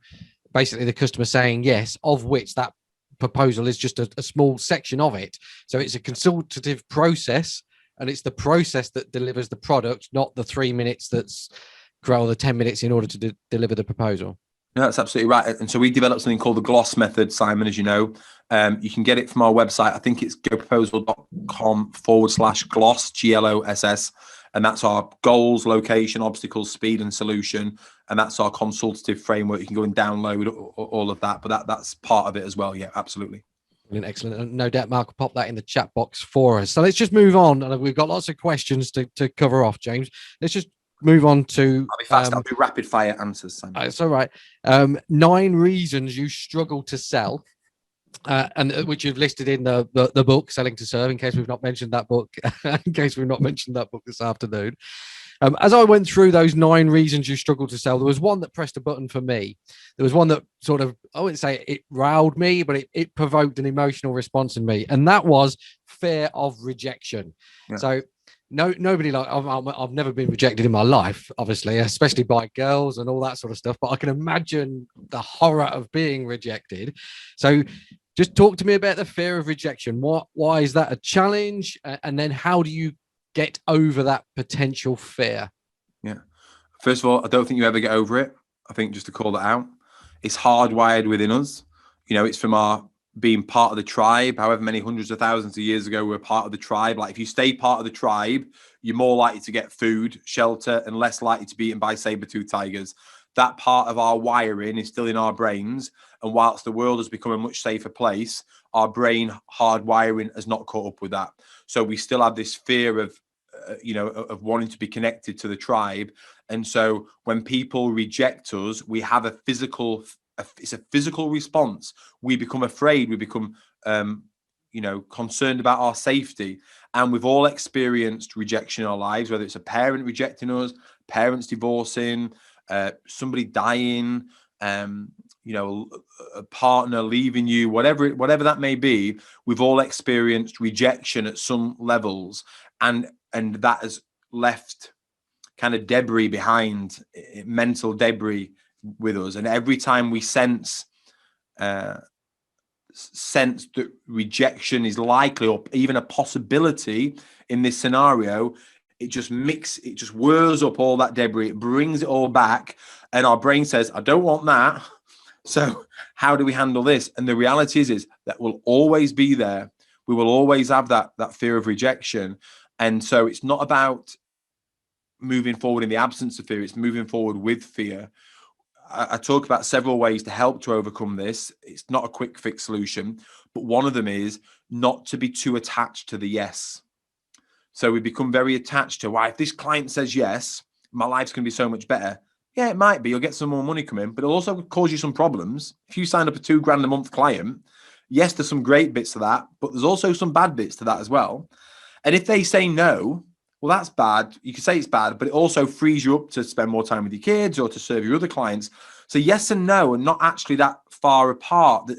basically the customer saying yes, of which that proposal is just a small section of it. So it's a consultative process, and it's the process that delivers the product, not the 3 minutes or the 10 minutes in order to deliver the proposal. No, that's absolutely right. And so we developed something called the GLOSS method, Simon, as you know. You can get it from our website. I think it's goproposal.com/gloss, GLOSS. And that's our goals, location, obstacles, speed, and solution. And that's our consultative framework. You can go and download all of that, but that's part of it as well. Yeah, absolutely. Brilliant, excellent. And no doubt Mark will pop that in the chat box for us. So let's just move on. And we've got lots of questions to cover off, James. Let's just move on to... I'll be fast. I'll do rapid fire answers, Simon. It's all right. 9 reasons you struggle to sell, and which you've listed in the book, Selling to Serve, in case we've not mentioned that book, this afternoon. As I went through those 9 reasons you struggle to sell, there was one that pressed a button for me. There was one that sort of, I wouldn't say it riled me, but it provoked an emotional response in me. And that was fear of rejection. Yeah. So nobody I've never been rejected in my life, obviously, especially by girls and all that sort of stuff. But I can imagine the horror of being rejected. So just talk to me about the fear of rejection. Why is that a challenge? And then how do you get over that potential fear? Yeah. First of all, I don't think you ever get over it. I think just to call that out, it's hardwired within us. It's from our being part of the tribe. However many hundreds of thousands of years ago we were part of the tribe. Like if you stay part of the tribe, you're more likely to get food, shelter, and less likely to be eaten by saber-toothed tigers. That part of our wiring is still in our brains. And whilst the world has become a much safer place, our brain hardwiring has not caught up with that. So we still have this fear of, of wanting to be connected to the tribe. And so when people reject us, we have it's a physical response. We become afraid. We become, concerned about our safety. And we've all experienced rejection in our lives, whether it's a parent rejecting us, parents divorcing, somebody dying, a partner leaving you, whatever that may be. We've all experienced rejection at some levels, and that has left kind of debris behind, mental debris with us. And every time we sense that rejection is likely or even a possibility in this scenario, it just whirs up all that debris, it brings it all back, and our brain says, I don't want that. So how do we handle this? And the reality is that will always be there. We will always have that fear of rejection. And so it's not about moving forward in the absence of fear, it's moving forward with fear. I talk about several ways to help to overcome this. It's not a quick fix solution, but one of them is not to be too attached to the yes. So we become very attached to, why, if this client says yes, my life's going to be so much better. Yeah, it might be. You'll get some more money coming, but it'll also cause you some problems. If you sign up a $2,000 a month client, yes, there's some great bits to that, but there's also some bad bits to that as well. And if they say no, well, that's bad. You can say it's bad, but it also frees you up to spend more time with your kids or to serve your other clients. So yes and no are not actually that far apart.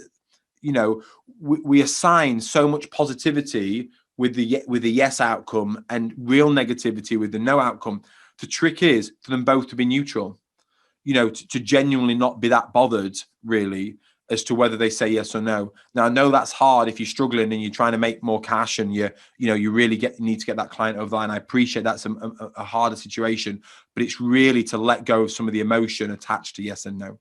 We assign so much positivity with the yes outcome and real negativity with the no outcome. The trick is for them both to be neutral, to genuinely not be that bothered really as to whether they say yes or no. Now, I know that's hard if you're struggling and you're trying to make more cash and you really need to get that client over the line. I appreciate that's a harder situation, but it's really to let go of some of the emotion attached to yes and no.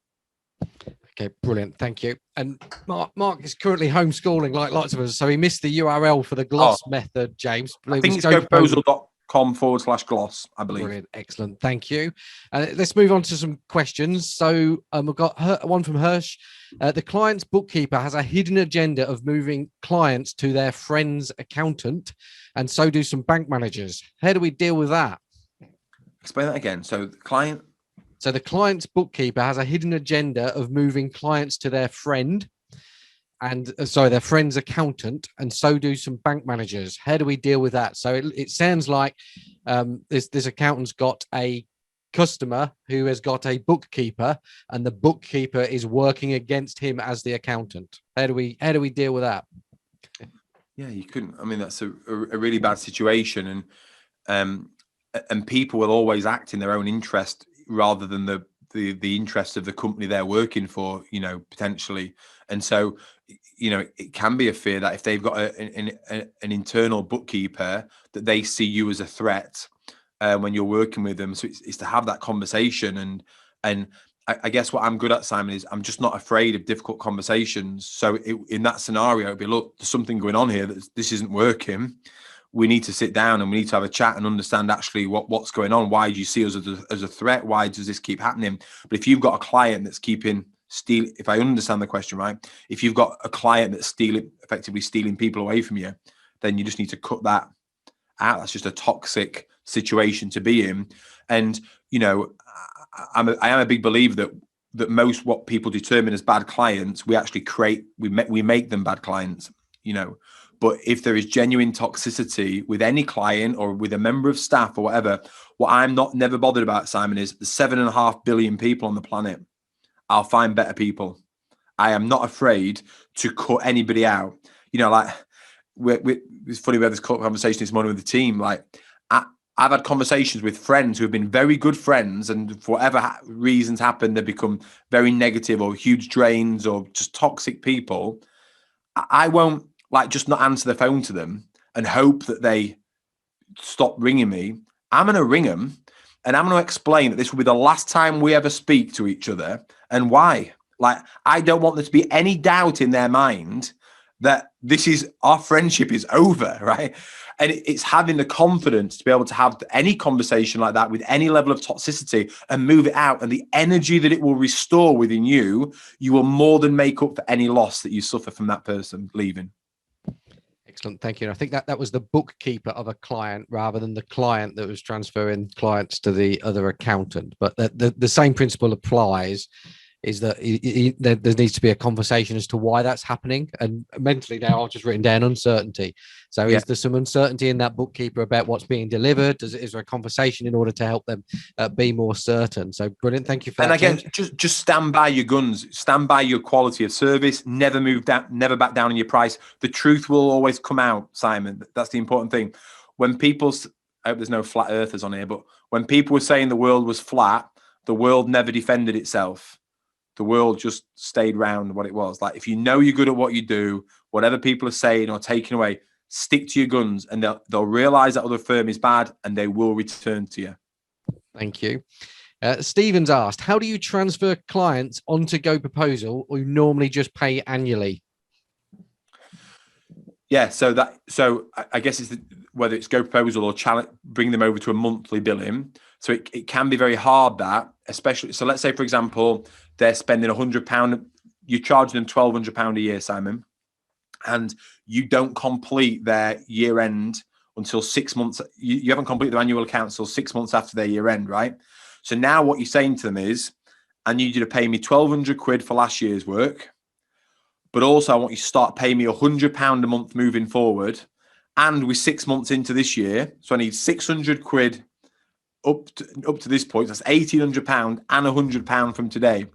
Okay, brilliant. Thank you. And Mark is currently homeschooling like lots of us, so he missed the URL for the gloss method, James. I think it's goproposal.com/gloss, I believe. Brilliant. Excellent. Thank you. Let's move on to some questions. So we've got one from Hirsch. The client's bookkeeper has a hidden agenda of moving clients to their friend's accountant, and so do some bank managers. How do we deal with that? Explain that again. So the client's bookkeeper has a hidden agenda of moving clients to their friend and their friend's accountant, and so do some bank managers. How do we deal with that? So it sounds like this accountant's got a customer who has got a bookkeeper, and the bookkeeper is working against him as the accountant. How do we deal with that? Yeah, you couldn't. I mean, that's a really bad situation, and people will always act in their own interest rather than the interest of the company they're working for, potentially. And so, it can be a fear that if they've got an internal bookkeeper, that they see you as a threat when you're working with them. So it's to have that conversation. And I guess what I'm good at, Simon, is I'm just not afraid of difficult conversations. So in that scenario, it'd be, look, there's something going on here that this isn't working. We need to sit down and we need to have a chat and understand actually what's going on. Why do you see us as a threat? Why does this keep happening? But if you've got a client that's if I understand the question right, if you've got a client that's effectively stealing people away from you, then you just need to cut that out. That's just a toxic situation to be in. And, I am a big believer that most what people determine as bad clients, we actually we make them bad clients, But if there is genuine toxicity with any client or with a member of staff or whatever, what I'm never bothered about, Simon, is the 7.5 billion people on the planet. I'll find better people. I am not afraid to cut anybody out. It's funny, we had this conversation this morning with the team. I've had conversations with friends who have been very good friends, and for whatever reasons happen, they become very negative or huge drains or just toxic people. I won't just not answer the phone to them and hope that they stop ringing me. I'm going to ring them and I'm going to explain that this will be the last time we ever speak to each other and why. I don't want there to be any doubt in their mind that our friendship is over, right? And it's having the confidence to be able to have any conversation like that with any level of toxicity and move it out. And the energy that it will restore within you, you will more than make up for any loss that you suffer from that person leaving. Excellent. Thank you. And I think that was the bookkeeper of a client rather than the client that was transferring clients to the other accountant. But the same principle applies, is that there needs to be a conversation as to why that's happening. And mentally now I've just written down uncertainty. So is there some uncertainty in that bookkeeper about what's being delivered? Is there a conversation in order to help them be more certain? So brilliant. Thank you for that. And again, just stand by your guns, stand by your quality of service, never move down, never back down on your price. The truth will always come out, Simon. That's the important thing. When people, I hope there's no flat earthers on here, but when people were saying the world was flat, the world never defended itself. The world just stayed round what it was. Like, if you know you're good at what you do, whatever people are saying or taking away, stick to your guns, and they'll realize that other firm is bad and they will return to you. Thank you. Stephen's asked, how do you transfer clients onto Go Proposal, or you normally just pay annually? Yeah, so I guess it's whether it's Go Proposal or bring them over to a monthly billing. So it can be very hard, that, especially. So let's say, for example, they're spending £100. You're charging them £1,200 a year, Simon, and you don't complete their year end until 6 months. You haven't completed their annual accounts until 6 months after their year end, right? So now what you're saying to them is, I need you to pay me £1,200 for last year's work, but also I want you to start paying me £100 a month moving forward. And we're 6 months into this year, so I need £600 up to this point. That's £1,800 and £100 from today.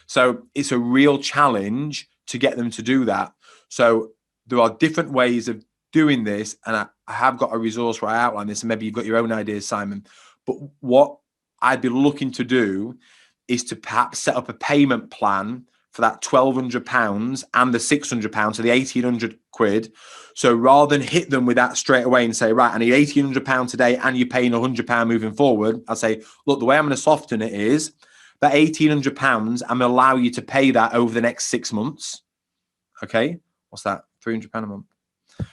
So it's a real challenge to get them to do that. So there are different ways of doing this, and I have got a resource where I outline this, and maybe you've got your own ideas, Simon. But what I'd be looking to do is to perhaps set up a payment plan for that £1,200 and the £600, so the £1,800. So rather than hit them with that straight away and say, right, I need £1,800 today and you're paying £100 moving forward, I'll say, look, the way I'm going to soften it is that £1,800, I'm going to allow you to pay that over the next 6 months. Okay, what's that? £300 a month.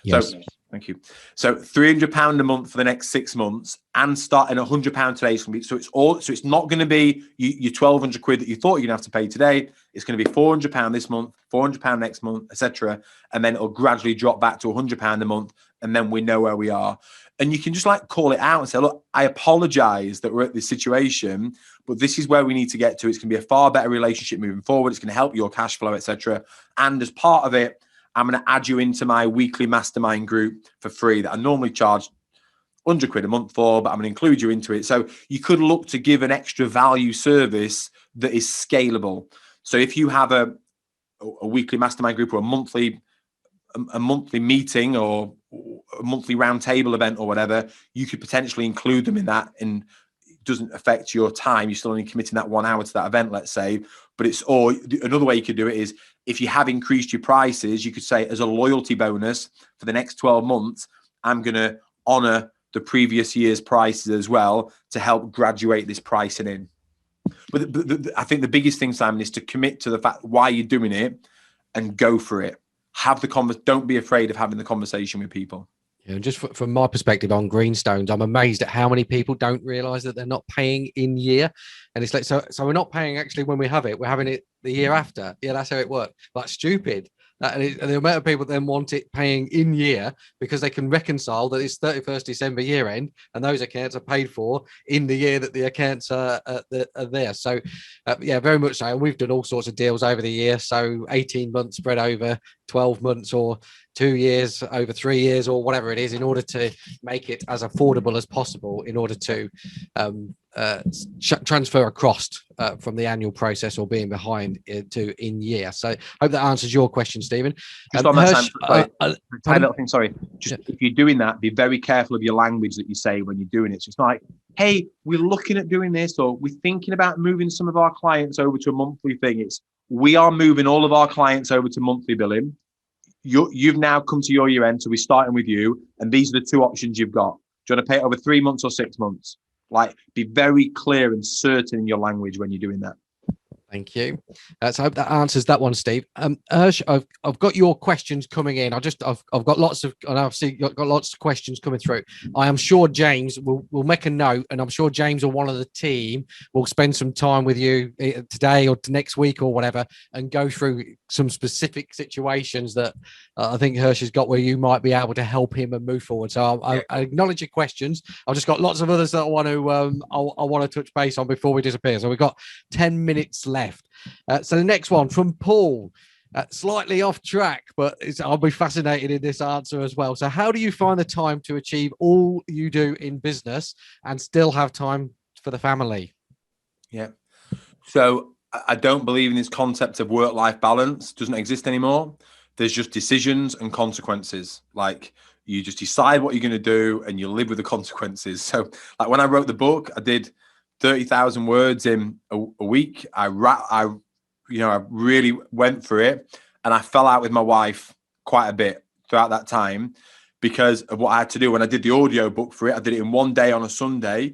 Yes. So thank you. So £300 a month for the next 6 months, and starting £100 today. So it's not going to be your £1,200 that you thought you're going to have to pay today. It's going to be £400 this month, £400 next month, etc. And then it'll gradually drop back to £100 a month, and then we know where we are. And you can just like call it out and say, look, I apologize that we're at this situation, but this is where we need to get to. It's going to be a far better relationship moving forward. It's going to help your cash flow, etc. And as part of it, I'm going to add you into my weekly mastermind group for free that I normally charge £100 a month for, but I'm going to include you into it. So you could look to give an extra value service that is scalable. So if you have a weekly mastermind group or a monthly meeting or a monthly roundtable event or whatever, you could potentially include them in that, and it doesn't affect your time. You're still only committing that 1 hour to that event, let's say. But or another way you could do it is, if you have increased your prices, you could say, as a loyalty bonus for the next 12 months, I'm going to honor the previous year's prices as well to help graduate this pricing in. But I think the biggest thing, Simon, is to commit to the fact why you're doing it and go for it. Don't be afraid of having the conversation with people. Yeah, just from my perspective on Greenstones, I'm amazed at how many people don't realize that they're not paying in year. And it's like, so we're not paying actually when we have it, we're having it the year after. Yeah, that's how it works. That's stupid. And the amount of people then want it paying in year because they can reconcile that it's 31st December year end and those accounts are paid for in the year that the accounts are there. So, yeah, very much so. And we've done all sorts of deals over the year. So 18 months spread over 12 months or 2 years over 3 years or whatever it is, in order to make it as affordable as possible, in order to transfer across from the annual process or being behind to in year. So I hope that answers your question, Stephen. Just on that, tiny little thing, sorry. Just if you're doing that, be very careful of your language that you say when you're doing it. So it's not like, hey, we're looking at doing this, or we're thinking about moving some of our clients over to a monthly thing. It's, we are moving all of our clients over to monthly billing. You've now come to your year end, so we're starting with you, and these are the two options you've got. Do you want to pay it over 3 months or 6 months? Like, be very clear and certain in your language when you're doing that. Thank you. Let's hope that answers that one, Steve. Ursh, I've got your questions coming in. I've got lots of, and I've got lots of questions coming through. I am sure James will make a note, and I'm sure James or one of the team will spend some time with you today or next week or whatever, and go through some specific situations that I think Hirsch has got where you might be able to help him and move forward. So I acknowledge your questions. I've just got lots of others that I want to touch base on before we disappear. So we've got 10 minutes left. So the next one from Paul, slightly off track, but I'll be fascinated in this answer as well. So how do you find the time to achieve all you do in business and still have time for the family? Yeah. So I don't believe in this concept of work-life balance. It doesn't exist anymore. There's just decisions and consequences. Like, you just decide what you're going to do and you live with the consequences. So like when I wrote the book, I did 30,000 words in a week. I really went for it, and I fell out with my wife quite a bit throughout that time because of what I had to do. When I did the audio book for it, I did it in one day on a Sunday,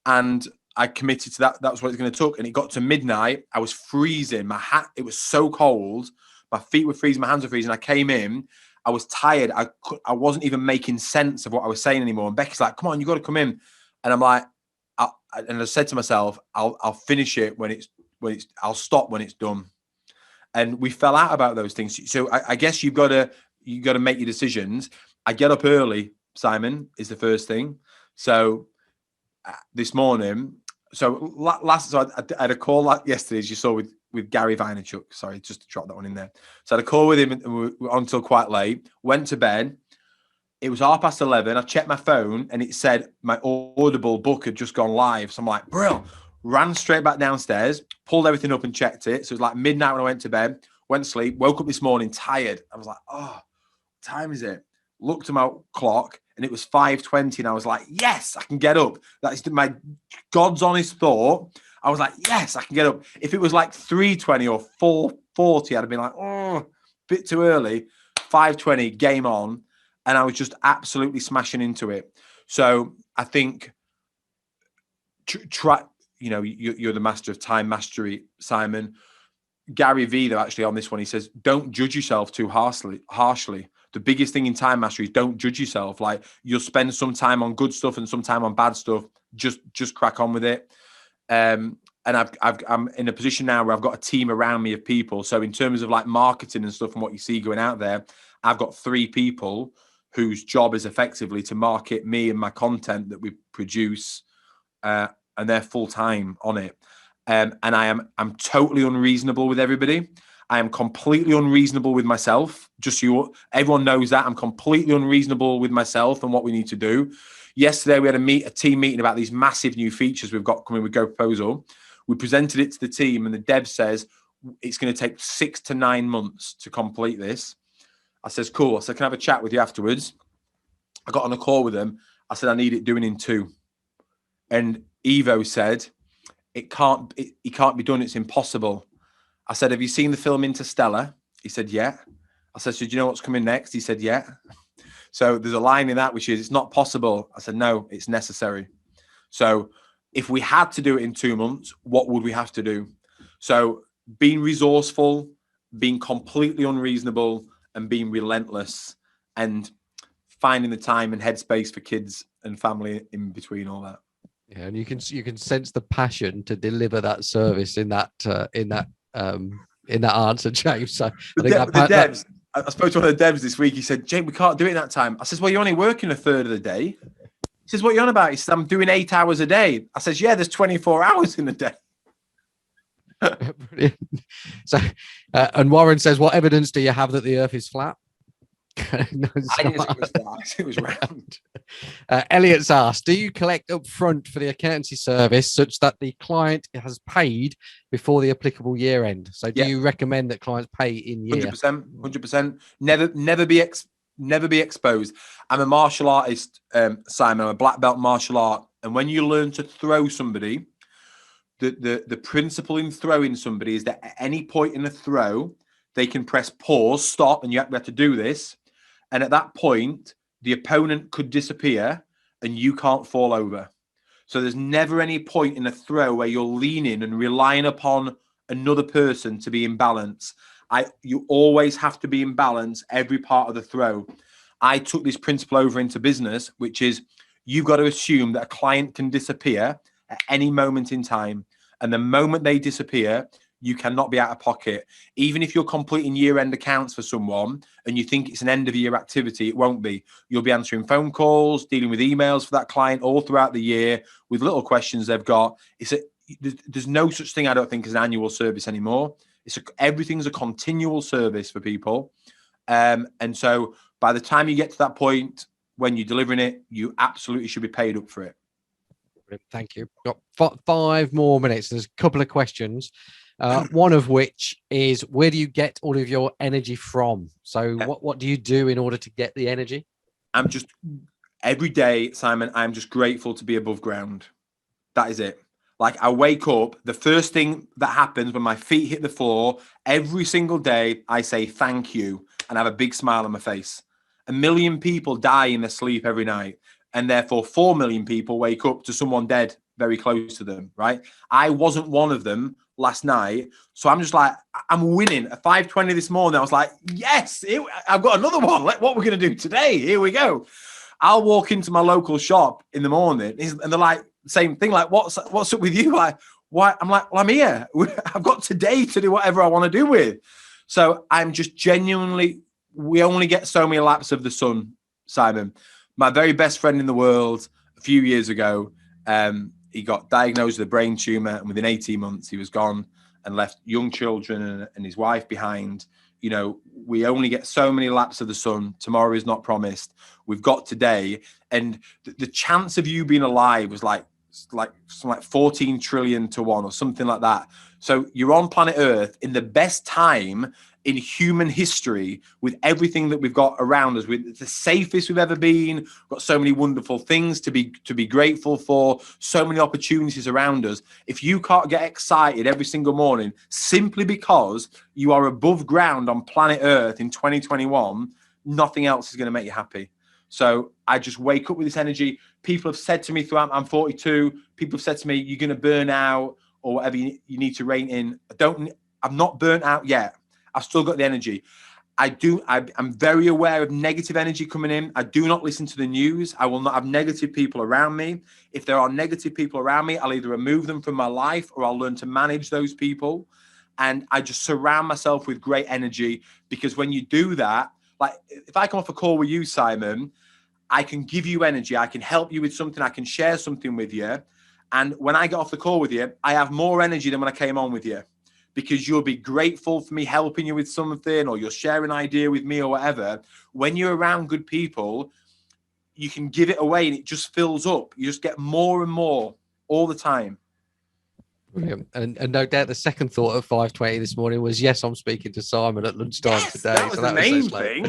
and I committed to that. That's what it's going to take. And it got to midnight. I was freezing. It was so cold. My feet were freezing. My hands were freezing. I came in. I was tired. I wasn't even making sense of what I was saying anymore. And Becky's like, "Come on, you got to come in." And I'm like, and I said to myself, I'll finish it I'll stop when it's done. And we fell out about those things. So I guess you got to make your decisions. I get up early, Simon, is the first thing. So this morning, I had a call yesterday, as you saw, with Gary Vaynerchuk. Sorry, just to drop that one in there. So I had a call with him, and we were on until quite late. Went to bed. It was 11:30. I checked my phone, and it said my Audible book had just gone live. So I'm like, bro, ran straight back downstairs, pulled everything up and checked it. So it was like midnight when I went to bed, went to sleep, woke up this morning tired. I was like, oh, what time is it? Looked at my clock, and it was 5:20, and I was like, yes, I can get up. That is my God's honest thought. I was like, yes, I can get up. If it was like 3:20 or 4:40, I'd have been like, oh, a bit too early. 5:20, game on. And I was just absolutely smashing into it. So I think, you're the master of time mastery, Simon. Gary V, though, actually on this one, he says, don't judge yourself too harshly. The biggest thing in time mastery is don't judge yourself. Like, you'll spend some time on good stuff and some time on bad stuff. Just crack on with it. And I'm in a position now where I've got a team around me of people. So in terms of like marketing and stuff and what you see going out there, I've got 3 people whose job is effectively to market me and my content that we produce, and they're full time on it. And I'm totally unreasonable with everybody. I am completely unreasonable with myself. Everyone knows that I'm completely unreasonable with myself and what we need to do. Yesterday we had a team meeting about these massive new features we've got coming with Go Proposal. We presented it to the team, and the dev says it's going to take 6 to 9 months to complete this. I says, cool. So can I have a chat with you afterwards? I got on a call with them. I said, I need it doing in 2. And Evo said, it can't be done. It's impossible. I said, have you seen the film Interstellar? He said, yeah. I said, so do you know what's coming next? He said, yeah. So there's a line in that, which is, it's not possible. I said, no, it's necessary. So if we had to do it in 2 months, what would we have to do? So being resourceful, being completely unreasonable, and being relentless, and finding the time and headspace for kids and family in between all that. Yeah, and you can sense the passion to deliver that service in that answer, James. So I think devs. I spoke to one of the devs this week. He said, Jake, we can't do it in that time. I says, well, you're only working a third of the day. He says, what are you on about? He says, I'm doing 8 hours a day. I says, yeah, there's 24 hours in the day. Brilliant. So, and Warren says, what evidence do you have that the earth is flat? No, I didn't think it was flat. It was round. Elliot's asked, do you collect up front for the accountancy service such that the client has paid before the applicable year end? So do you recommend that clients pay in year? 100%. Never be exposed. I'm a martial artist, Simon. I'm a black belt martial art. And when you learn to throw somebody, the principle in throwing somebody is that at any point in the throw, they can press pause, stop, and you have to do this. And at that point, the opponent could disappear and you can't fall over. So there's never any point in a throw where you're leaning and relying upon another person to be in balance. You always have to be in balance every part of the throw. I took this principle over into business, which is you've got to assume that a client can disappear at any moment in time. And the moment they disappear, you cannot be out of pocket. Even if you're completing year-end accounts for someone and you think it's an end-of-year activity, it won't be. You'll be answering phone calls, dealing with emails for that client all throughout the year with little questions they've got. There's no such thing, I don't think, as an annual service anymore. Everything's a continual service for people. And so by the time you get to that point when you're delivering it, you absolutely should be paid up for it. Thank you. Got 5 more minutes. There's a couple of questions. One of which is, where do you get all of your energy from? So what do you do in order to get the energy? Every day, Simon, I'm just grateful to be above ground. That is it. Like, I wake up, the first thing that happens when my feet hit the floor, every single day, I say thank you and have a big smile on my face. 1 million people die in their sleep every night, and therefore 4 million people wake up to someone dead very close to them, right? I wasn't one of them last night. So I'm just like, I'm winning. At 5:20 this morning, I was like, yes, I've got another one. What we're going to do today. Here we go. I'll walk into my local shop in the morning and they're like, same thing. Like, what's up with you? Like, why? I'm like, well, I'm here. I've got today to do whatever I want to do with. So I'm just genuinely, we only get so many laps of the sun, Simon. My very best friend in the world, a few years ago, he got diagnosed with a brain tumor, and within 18 months, he was gone and left young children and his wife behind. You know, we only get so many laps of the sun. Tomorrow is not promised. We've got today. And the chance of you being alive was like 14 trillion to 1 or something like that. So you're on planet Earth in the best time in human history, with everything that we've got around us. It's the safest we've ever been. We've got so many wonderful things to be grateful for, so many opportunities around us. If you can't get excited every single morning simply because you are above ground on planet Earth in 2021, nothing else is going to make you happy. So I just wake up with this energy. People have said to me throughout, I'm 42, people have said to me, you're going to burn out or whatever you need to rein in. I'm not burnt out yet. I've still got the energy. I'm very aware of negative energy coming in. I do not listen to the news. I will not have negative people around me. If there are negative people around me, I'll either remove them from my life or I'll learn to manage those people. And I just surround myself with great energy, because when you do that, like if I come off a call with you, Simon, I can give you energy. I can help you with something. I can share something with you. And when I get off the call with you, I have more energy than when I came on with you, because you'll be grateful for me helping you with something, or you'll share an idea with me or whatever. When you're around good people, you can give it away and it just fills up. You just get more and more all the time. Brilliant. And no doubt the second thought at 5:20 this morning was, yes, I'm speaking to Simon at lunchtime today. That was the main thing.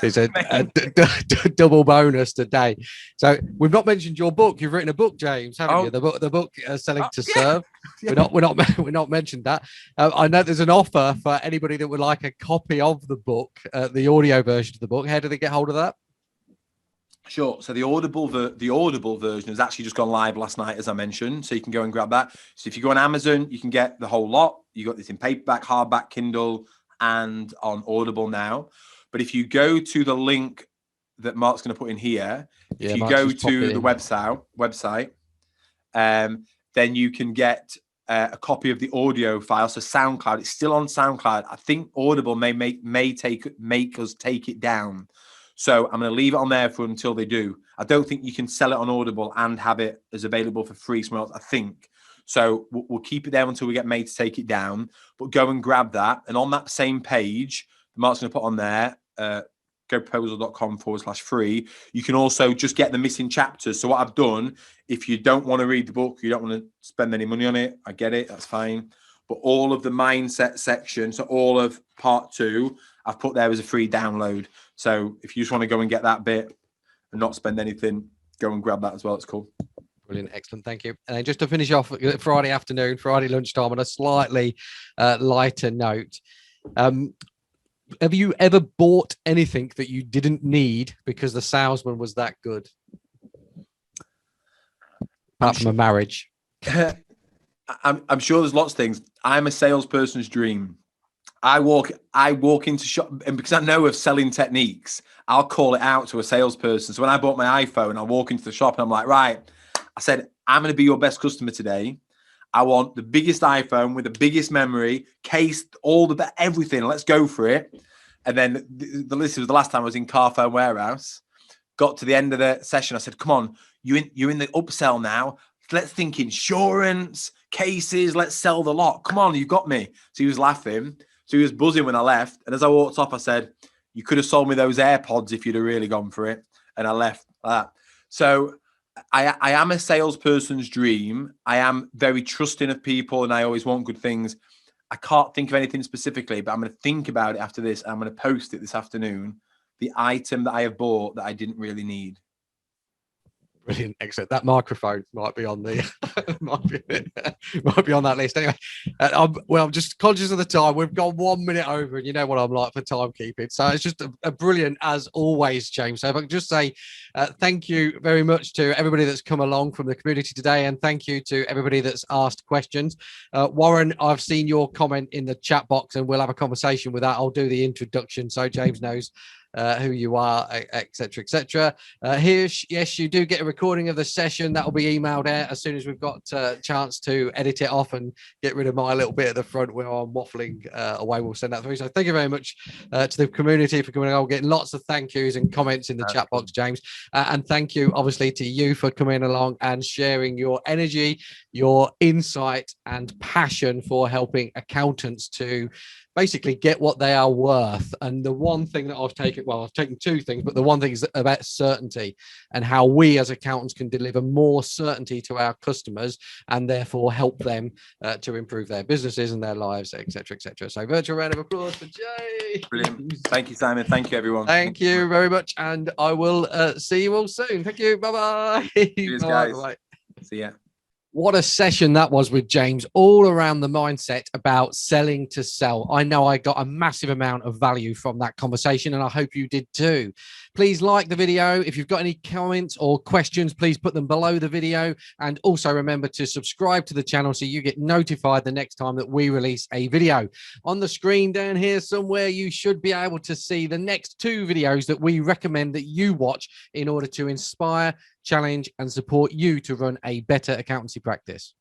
It's a double bonus today. So we've not mentioned your book. You've written a book, James, haven't you? The book Selling to Serve. Yeah. We're not mentioned that. I know there's an offer for anybody that would like a copy of the book, the audio version of the book. How do they get hold of that? Sure. So the Audible version has actually just gone live last night, as I mentioned. So you can go and grab that. So if you go on Amazon, you can get the whole lot. You got this in paperback, hardback, Kindle, and on Audible now. But if you go to the link that Mark's going to put in here, if you go to the website, then you can get a copy of the audio file. So SoundCloud, it's still on SoundCloud. I think Audible may make us take it down. So I'm going to leave it on there until they do. I don't think you can sell it on Audible and have it as available for free somewhere else, I think. So we'll keep it there until we get made to take it down. But go and grab that. And on that same page, Mark's going to put on there, goproposal.com/free. You can also just get the missing chapters. So what I've done, if you don't want to read the book, you don't want to spend any money on it, I get it, that's fine. But all of the mindset section, so all of part 2, I've put there as a free download. So if you just want to go and get that bit and not spend anything, go and grab that as well. It's cool. Brilliant. Excellent. Thank you. And then just to finish off, Friday afternoon, Friday lunchtime, on a slightly lighter note. Have you ever bought anything that you didn't need because the salesman was that good? Apart from a marriage. I'm sure there's lots of things. I'm a salesperson's dream. I walk into shop, and because I know of selling techniques, I'll call it out to a salesperson. So when I bought my iPhone, I walk into the shop and I'm like, right, I said, I'm going to be your best customer today. I want the biggest iPhone with the biggest memory, case, everything. Let's go for it. And then this was the last time I was in Car Phone Warehouse. Got to the end of the session. I said, come on, you're in the upsell now. Let's think insurance, cases. Let's sell the lot. Come on, you got me. So he was laughing. So he was buzzing when I left. And as I walked off, I said, you could have sold me those AirPods if you'd have really gone for it. And I left like that. So I am a salesperson's dream. I am very trusting of people and I always want good things. I can't think of anything specifically, but I'm going to think about it after this. I'm going to post it this afternoon. The item that I have bought that I didn't really need. Brilliant, excellent. That microphone might be on the might be on that list. Anyway, I'm just conscious of the time. We've gone 1 minute over, and you know what I'm like for timekeeping. So it's just a brilliant as always, James. So if I could just say thank you very much to everybody that's come along from the community today, and thank you to everybody that's asked questions. Warren, I've seen your comment in the chat box, and we'll have a conversation with that. I'll do the introduction so James knows who you are, etc., etc. Here, yes, you do get a recording of the session that will be emailed out as soon as we've got a chance to edit it off and get rid of my little bit at the front where I'm waffling away. We'll send that through. So thank you very much to the community for coming along, getting lots of thank yous and comments in the chat box, James, and thank you obviously to you for coming along and sharing your energy, your insight and passion for helping accountants to basically get what they are worth. And the one thing that I've taken two things, but the one thing is about certainty and how we as accountants can deliver more certainty to our customers and therefore help them to improve their businesses and their lives, etc., etc. So virtual round of applause for Jay. Brilliant. Thank you, Simon. Thank you, everyone. Thank you very much. And I will see you all soon. Thank you. Bye-bye. Cheers, Bye-bye. guys. Bye-bye. See ya. What a session that was with James, all around the mindset about selling to sell. I know I got a massive amount of value from that conversation, and I hope you did too. Please like the video. If you've got any comments or questions, please put them below the video. And also remember to subscribe to the channel so you get notified the next time that we release a video. On the screen down here somewhere, you should be able to see the next 2 videos that we recommend that you watch in order to inspire, challenge and support you to run a better accountancy practice.